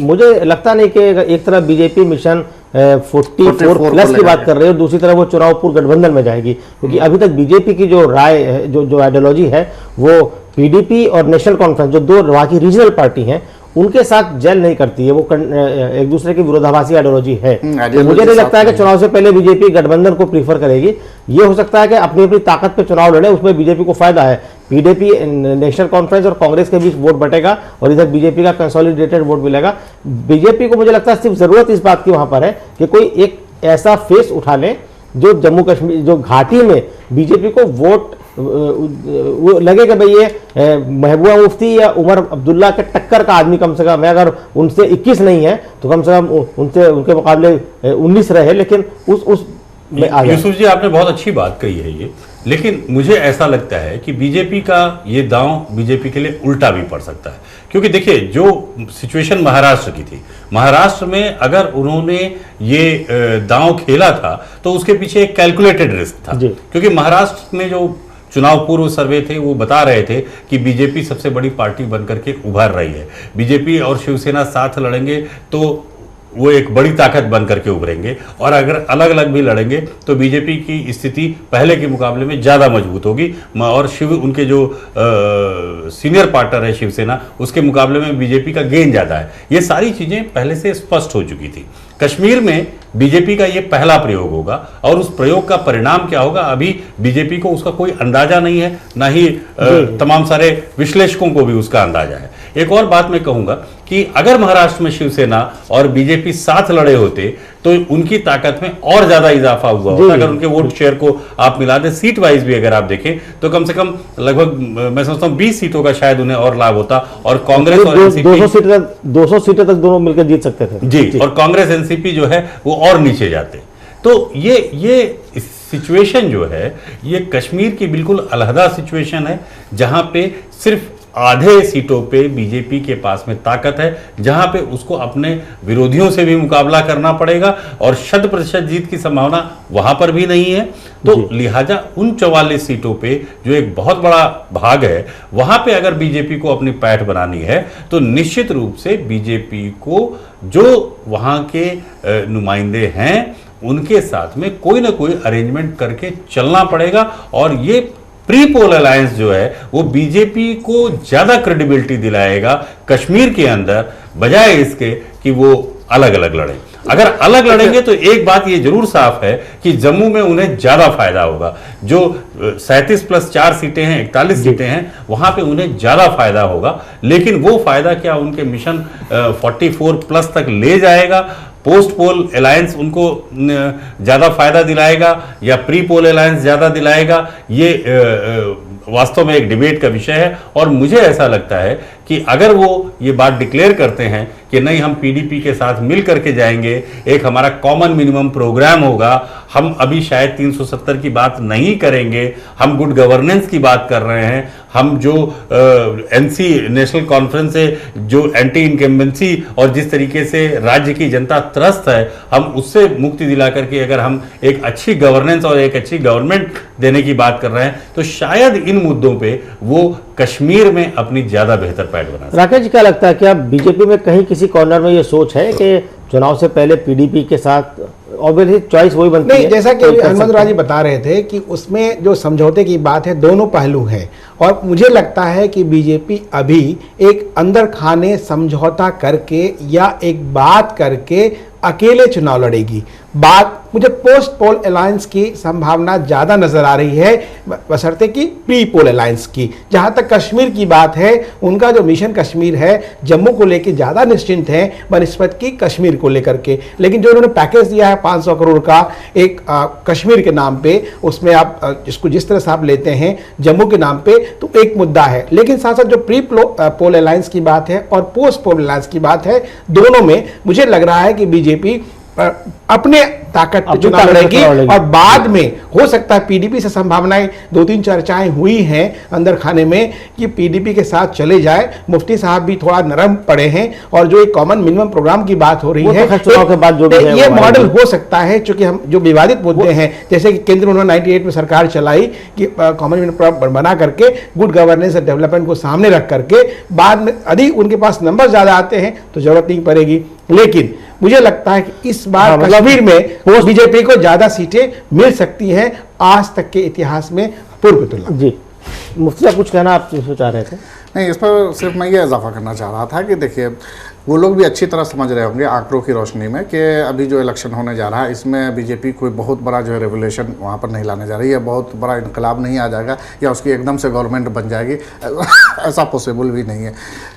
मुझे लगता नहीं कि एक तरफ बीजेपी मिशन 44 प्लस की बात कर रहे हो, दूसरी तरफ वो चुनाव पूर्व गठबंधन में जाएगी, क्योंकि अभी तक बीजेपी की जो राय है, जो आइडियोलॉजी है, वो पीडीपी और नेशनल कॉन्फ्रेंस जो दो वहाँ की रीजनल पार्टी हैं उनके साथ जेल नहीं करती है, वो एक दूसरे की विरोधाभासी आइडियोलॉजी है। तो मुझे नहीं लगता है कि चुनाव से पहले बीजेपी गठबंधन को प्रीफर करेगी। ये हो सकता है कि अपनी अपनी ताकत पे चुनाव लड़े, उसमें बीजेपी को फायदा है। पीडीपी, नेशनल कॉन्फ्रेंस और कांग्रेस के बीच वोट बटेगा और इधर बीजेपी का कंसोलिडेटेड वोट मिलेगा। बीजेपी को मुझे लगता है सिर्फ जरूरत इस बात की वहां पर है कि कोई एक ऐसा फेस उठा ले जो जम्मू कश्मीर, जो घाटी में बीजेपी को वोट वो लगे कि भाई ये महबूबा मुफ्ती या उमर अब्दुल्ला के टक्कर का आदमी कम से कम है। अगर उनसे 21 नहीं है तो कम से कम उनके मुकाबले 19 रहे, लेकिन उस यूसुफ जी आपने बहुत अच्छी बात कही है ये, लेकिन मुझे ऐसा लगता है कि बीजेपी का ये दांव बीजेपी के लिए उल्टा भी पड़ सकता है। क्योंकि देखिए जो सिचुएशन महाराष्ट्र की थी, महाराष्ट्र में अगर उन्होंने ये दांव खेला था तो उसके पीछे एक कैलकुलेटेड रिस्क था, क्योंकि महाराष्ट्र में जो चुनाव पूर्व सर्वे थे वो बता रहे थे कि बीजेपी सबसे बड़ी पार्टी बनकर के उभर रही है, बीजेपी और शिवसेना साथ लड़ेंगे तो वो एक बड़ी ताकत बन करके उभरेंगे, और अगर अलग अलग भी लड़ेंगे तो बीजेपी की स्थिति पहले के मुकाबले में ज़्यादा मजबूत होगी, और उनके जो सीनियर पार्टनर है शिवसेना, उसके मुकाबले में बीजेपी का गेन ज़्यादा है। ये सारी चीज़ें पहले से स्पष्ट हो चुकी थी। कश्मीर में बीजेपी का ये पहला प्रयोग होगा, और उस प्रयोग का परिणाम क्या होगा अभी बीजेपी को उसका कोई अंदाजा नहीं है, ना ही तमाम सारे विश्लेषकों को भी उसका अंदाजा है। एक और बात मैं कहूंगा कि अगर महाराष्ट्र में शिवसेना और बीजेपी साथ लड़े होते तो उनकी ताकत में और ज्यादा इजाफा हुआ होता। अगर उनके वोट शेयर को आप मिला दें, सीट वाइज भी अगर आप देखें तो कम से कम लगभग मैं समझता हूं 20 सीटों का शायद उन्हें और लाभ होता, और कांग्रेस और एनसीपी 200 सीटें तक दोनों मिलकर जीत सकते थे जी, और कांग्रेस एनसीपी जो है वो और नीचे जाते। तो ये सिचुएशन जो है ये कश्मीर की बिल्कुल अलहदा सिचुएशन है, जहां पे सिर्फ आधे सीटों पे बीजेपी के पास में ताकत है, जहां पे उसको अपने विरोधियों से भी मुकाबला करना पड़ेगा, और 100% जीत की संभावना वहां पर भी नहीं है। तो लिहाजा उन 44 सीटों पे जो एक बहुत बड़ा भाग है, वहां पे अगर बीजेपी को अपनी पैठ बनानी है तो निश्चित रूप से बीजेपी को जो वहां के नुमाइंदे हैं उनके साथ में कोई ना कोई अरेंजमेंट करके चलना पड़ेगा, और ये प्री पोल अलायंस जो है वो बीजेपी को ज्यादा क्रेडिबिलिटी दिलाएगा कश्मीर के अंदर, बजाय इसके कि वो अलग अलग लड़े। अगर अलग लड़ेंगे तो एक बात ये जरूर साफ है कि जम्मू में उन्हें ज्यादा फायदा होगा। जो 37 + 4 सीटें हैं, 41 सीटें हैं, वहां पे उन्हें ज्यादा फायदा होगा। लेकिन वो फायदा क्या उनके मिशन 44 प्लस तक ले जाएगा? पोस्ट पोल अलायंस उनको ज्यादा फायदा दिलाएगा या प्री पोल अलायंस ज्यादा दिलाएगा? ये वास्तव में एक डिबेट का विषय है, और मुझे ऐसा लगता है कि अगर वो ये बात डिक्लेयर करते हैं कि नहीं हम पीडीपी के साथ मिल करके जाएंगे, एक हमारा कॉमन मिनिमम प्रोग्राम होगा, हम अभी शायद 370 की बात नहीं करेंगे, हम गुड गवर्नेंस की बात कर रहे हैं, हम जो एनसी नेशनल कॉन्फ्रेंस से जो एंटी इनकम्बेंसी और जिस तरीके से राज्य की जनता त्रस्त है, हम उससे मुक्ति दिला करके अगर हम एक अच्छी गवर्नेंस और एक अच्छी गवर्नमेंट देने की बात कर रहे हैं, तो शायद इन मुद्दों पे वो कश्मीर में अपनी ज्यादा बेहतर पैठ बना सकते हैं। राकेश जी, क्या लगता है कि अब बीजेपी में कहीं किसी कॉर्नर में ये सोच है कि चुनाव से पहले पीडीपी के साथ ऑब्वियसली चॉइस वही बनती नहीं, है? जैसा कि हनुमंत राव जी बता रहे थे कि उसमें जो समझौते की बात है, दोनों पहलू हैं, और मुझे लगता है कि बीजेपी अभी एक अंदर खाने समझौता करके या एक बात करके अकेले चुनाव लड़ेगी। बात मुझे पोस्ट पोल अलायंस की संभावना ज़्यादा नजर आ रही है, बशर्ते कि प्री पोल अलायंस की। जहाँ तक कश्मीर की बात है, उनका जो मिशन कश्मीर है, जम्मू को लेकर ज़्यादा निश्चिंत है बनस्पत की कश्मीर को लेकर के। लेकिन जो उन्होंने पैकेज दिया है 500 करोड़ का एक कश्मीर के नाम पे, उसमें आप जिसको जिस तरह से आप लेते हैं जम्मू के नाम पे, तो एक मुद्दा है। लेकिन साथ साथ जो प्री पोल अलायंस की बात है और पोस्ट पोल अलायंस की बात है, दोनों में मुझे लग रहा है कि बीजेपी अपने ताकत पे चुनाव लड़ेगी, और बाद में हो सकता है पीडीपी से संभावनाएं, 2-3 चर्चाएं हुई हैं अंदर खाने में कि पीडीपी के साथ चले जाए। मुफ्ती साहब भी थोड़ा नरम पड़े हैं, और जो एक कॉमन मिनिमम प्रोग्राम की बात हो रही है, चुनाव के बाद जो भी है ये मॉडल हो सकता है। चूंकि हम जो विवादित मुद्दे हैं, जैसे कि केंद्र में उन्होंने 98 में सरकार चलाई कि कॉमन मिनिमम प्रोग्राम बना करके गुड गवर्नेंस और डेवलपमेंट को सामने रख करके, बाद में यदि उनके पास नंबर ज्यादा आते हैं तो जरूरत नहीं पड़ेगी। लेकिन मुझे लगता है कि इस बार कश्मीर में बीजेपी को ज्यादा सीटें मिल सकती हैं आज तक के इतिहास में पूर्व तुलना। जी, मुफ्ती साहब कुछ कहना आप चाह रहे थे? नहीं, इस पर सिर्फ मैं ये इजाफा करना चाह रहा था कि देखिए, वो लोग भी अच्छी तरह समझ रहे होंगे आंकड़ों की रोशनी में कि अभी जो इलेक्शन होने जा रहा है, इसमें बीजेपी कोई बहुत बड़ा जो है रेवोल्यूशन वहाँ पर नहीं लाने जा रही है, बहुत बड़ा इनकलाब नहीं आ जाएगा या उसकी एकदम से गवर्नमेंट बन जाएगी, ऐसा पॉसिबल भी नहीं है।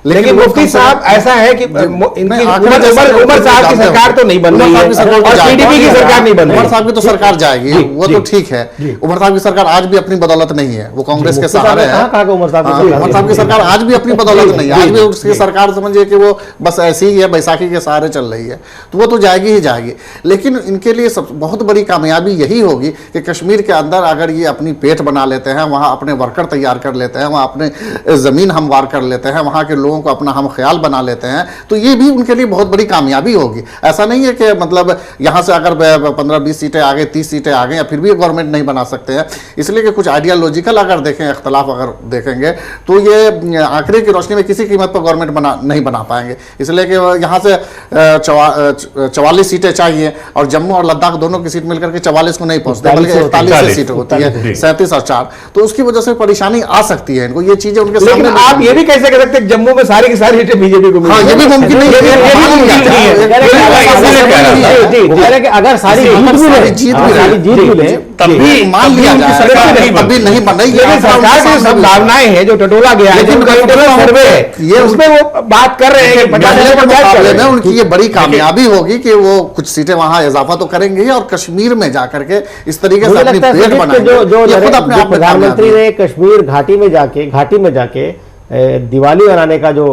लेकिन मुफ्ती साहब ऐसा है कि उमर साहब की सरकार तो नहीं बन रही है, और पीडीपी की सरकार नहीं बन रही है। उमर साहब की तो सरकार जाएगी, वो तो ठीक है। उमर साहब की सरकार आज भी अपनी बदौलत नहीं है, वो कांग्रेस के सहारे है। उमर साहब की सरकार आज भी अपनी बदौलत नहीं है, आज भी उसकी सरकार समझिए कि वो बस ऐसी ही है, बैसाखी के सहारे चल रही है, तो वो तो जाएगी ही जाएगी। लेकिन इनके लिए सब बहुत बड़ी कामयाबी यही होगी कि कश्मीर के अंदर अगर ये अपनी पेठ बना लेते हैं, वहाँ अपने वर्कर तैयार कर लेते हैं, वहाँ अपने ज़मीन हमवार कर लेते हैं, वहाँ के लोगों को अपना हम ख्याल बना लेते हैं, तो ये भी उनके लिए बहुत बड़ी कामयाबी होगी। ऐसा नहीं है कि मतलब यहाँ से अगर 15-20 सीटें आ गई, 30 सीटें आ गई, या फिर भी गवर्नमेंट नहीं बना सकते हैं। इसलिए कि कुछ आइडियालॉजिकल अगर देखें, इख्तलाफ अगर देखेंगे, तो ये आंकड़े की रोशनी में किसी कीमत पर गवर्नमेंट नहीं बना पाएंगे। इसलिए कि यहाँ से 44 सीटें चाहिए, और जम्मू और लद्दाख दोनों की सीट मिलकर के 44 को नहीं पहुंचते, बल्कि 41 सीटें होती है, 37 और 4, तो उसकी वजह से परेशानी आ सकती है इनको। ये चीजें उनके सामने। आप ये भी कैसे कर सकते हैं जम्मू में सारी की सारी सीटें बीजेपी को मिलेंगी? ये भी मुमकिन नहीं है। अगर सारी जीत मिले तभी मान लिया जाए, तभी नहीं बन रही। ये सरकार की संभावनाएं हैं जो टटोला गया है, सर्वे है, ये उसमें वो बात कर रहे हैं में उनकी ये बड़ी कामयाबी होगी कि वो कुछ सीटें वहां इजाफा तो करेंगे, और कश्मीर में जाकर के इस तरीके से अपनी पेठ बनाएंगे। प्रधानमंत्री ने कश्मीर घाटी में जाके दिवाली मनाने का जो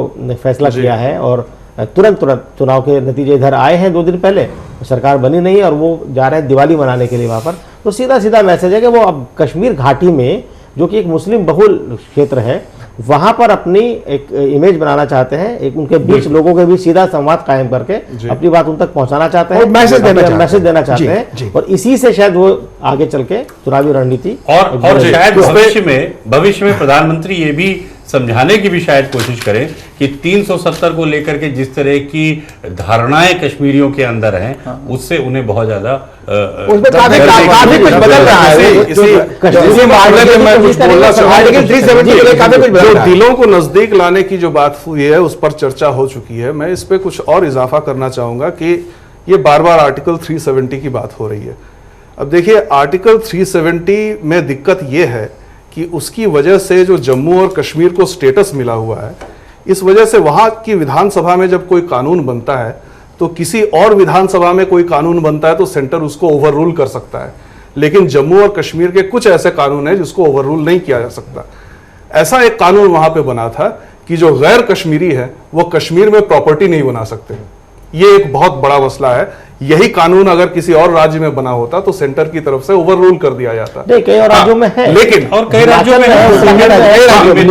फैसला किया है, और तुरंत चुनाव के नतीजे इधर आए हैं 2 दिन पहले, सरकार बनी नहीं और वो जा रहे हैं दिवाली मनाने के लिए वहाँ पर, तो सीधा मैसेज है कि वो अब कश्मीर घाटी में, जो कि एक मुस्लिम बहुल क्षेत्र है, वहां पर अपनी एक इमेज बनाना चाहते हैं, एक उनके बीच लोगों के बीच सीधा संवाद कायम करके अपनी बात उन तक पहुंचाना चाहते हैं, मैसेज देना चाहते हैं, और इसी से शायद वो आगे चल के चुनावी रणनीति और शायद भविष्य में प्रधानमंत्री ये भी समझाने की भी शायद कोशिश करें कि 370 को लेकर के जिस तरह की धारणाएं कश्मीरियों के अंदर हैं, उससे उन्हें बहुत ज्यादा काफी कुछ बदल रहा है। जो दिलों को नजदीक लाने की जो बात हुई है, उस पर चर्चा हो चुकी है। मैं इस पे कुछ और इजाफा करना चाहूंगा कि ये बार-बार आर्टिकल 370 की बात हो रही है। अब देखिए, आर्टिकल 370 में दिक्कत ये है कि उसकी वजह से जो जम्मू और कश्मीर को स्टेटस मिला हुआ है, इस वजह से वहां की विधानसभा में जब कोई कानून बनता है, तो किसी और विधानसभा में कोई कानून बनता है तो सेंटर उसको ओवर रूल कर सकता है, लेकिन जम्मू और कश्मीर के कुछ ऐसे कानून हैं जिसको ओवर रूल नहीं किया जा सकता। ऐसा एक कानून वहां पे बना था कि जो गैर कश्मीरी है वो कश्मीर में प्रॉपर्टी नहीं बना सकते। ये एक बहुत बड़ा मसला है। यही कानून अगर किसी और राज्य में बना होता तो सेंटर की तरफ से ओवर रूल कर दिया जाता। नहीं, कई और राज्यों में है, लेकिन और कई राज्यों में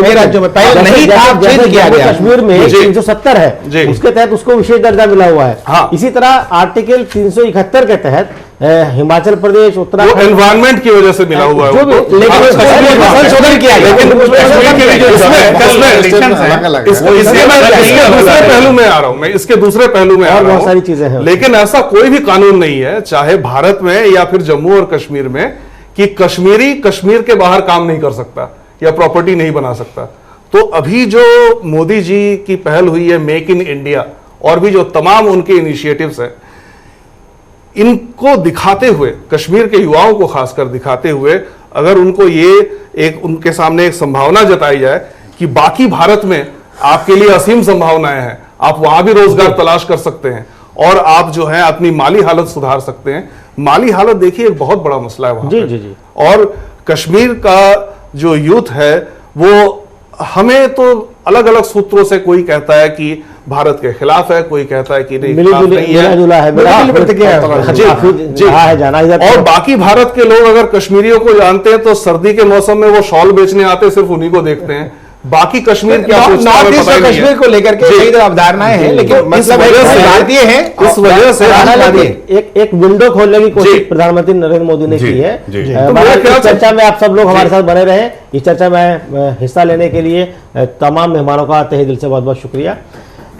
कई राज्यों में पहले नहीं था, चेंज किया गया। कश्मीर में 370 है, उसके तहत उसको विशेष दर्जा मिला हुआ है। हाँ। इसी तरह आर्टिकल 371 के तहत हिमाचल प्रदेश, उत्तराखंड, एनवायरमेंट की वजह से मिला हुआ है जो भी, उनको। लेकिन हाँ, संशोधन किया गया। लेकिन इसके दूसरे पहलू में आ रहा हूं मैं, इसके दूसरे पहलू में आ और रहा बहुत सारी हूं। चीजें हैं। लेकिन ऐसा कोई भी कानून नहीं है, चाहे भारत में या फिर जम्मू और कश्मीर में, कि कश्मीरी कश्मीर के बाहर काम नहीं कर सकता या प्रॉपर्टी नहीं बना सकता। तो अभी जो मोदी जी की पहल हुई है मेक इन इंडिया, और भी जो तमाम उनके इनिशिएटिव्स हैं, इनको दिखाते हुए, कश्मीर के युवाओं को खासकर दिखाते हुए, अगर उनको ये एक उनके सामने एक संभावना जताई जाए कि बाकी भारत में आपके लिए असीम संभावनाएं हैं, आप वहां भी रोजगार तलाश कर सकते हैं और आप जो है अपनी माली हालत सुधार सकते हैं। माली हालत देखिए एक बहुत बड़ा मसला है वहां जी पे। जी जी। और कश्मीर का जो यूथ है वो, हमें तो अलग अलग सूत्रों से, कोई कहता है कि भारत के खिलाफ है, कोई कहता है कि नहीं खिलाफ नहीं है, मिला-जुला है, मिला-जुली प्रतिक्रिया है। जी, काफी जी। रहा है जाना इधर। और बाकी भारत के लोग अगर कश्मीरियों को जानते हैं तो सर्दी के मौसम में वो शॉल बेचने आते हैं, सिर्फ उन्हीं को देखते हैं। बाकी कश्मीर क्या सोचता है नॉर्थ हमें ईस्ट पता ही और नहीं कश्मीर है। को लेकर के कई तरह अवधारणाएं हैं, लेकिन इस मतलब वजह से भारतीय हैं, इस वजह से एक विंडो खोलने की कोशिश जी। प्रधानमंत्री नरेंद्र मोदी ने जी, की है। जी। तो बाकी मेरा ख्याल इस से- चर्चा में आप सब लोग हमारे साथ बने रहे। इस चर्चा में हिस्सा लेने के लिए तमाम मेहमानों का तहे दिल से बहुत बहुत शुक्रिया।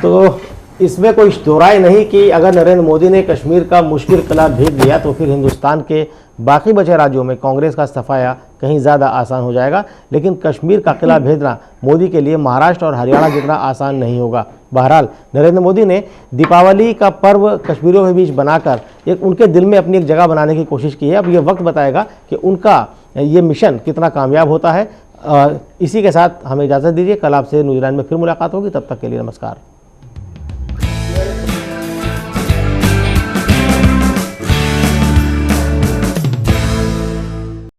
तो इसमें कोई दो राय नहीं कि अगर नरेंद्र मोदी ने कश्मीर का मुश्किल किला भेद दिया तो फिर हिंदुस्तान के बाकी बचे राज्यों में कांग्रेस का सफाया कहीं ज़्यादा आसान हो जाएगा। लेकिन कश्मीर का किला भेदना मोदी के लिए महाराष्ट्र और हरियाणा जितना आसान नहीं होगा। बहरहाल नरेंद्र मोदी ने दीपावली का पर्व कश्मीरियों के बीच बनाकर एक उनके दिल में अपनी एक जगह बनाने की कोशिश की है। अब ये वक्त बताएगा कि उनका ये मिशन कितना कामयाब होता है। इसी के साथ हमें इजाज़त दीजिए। कल आपसे न्यूजीलैंड में फिर मुलाकात होगी। तब तक के लिए नमस्कार।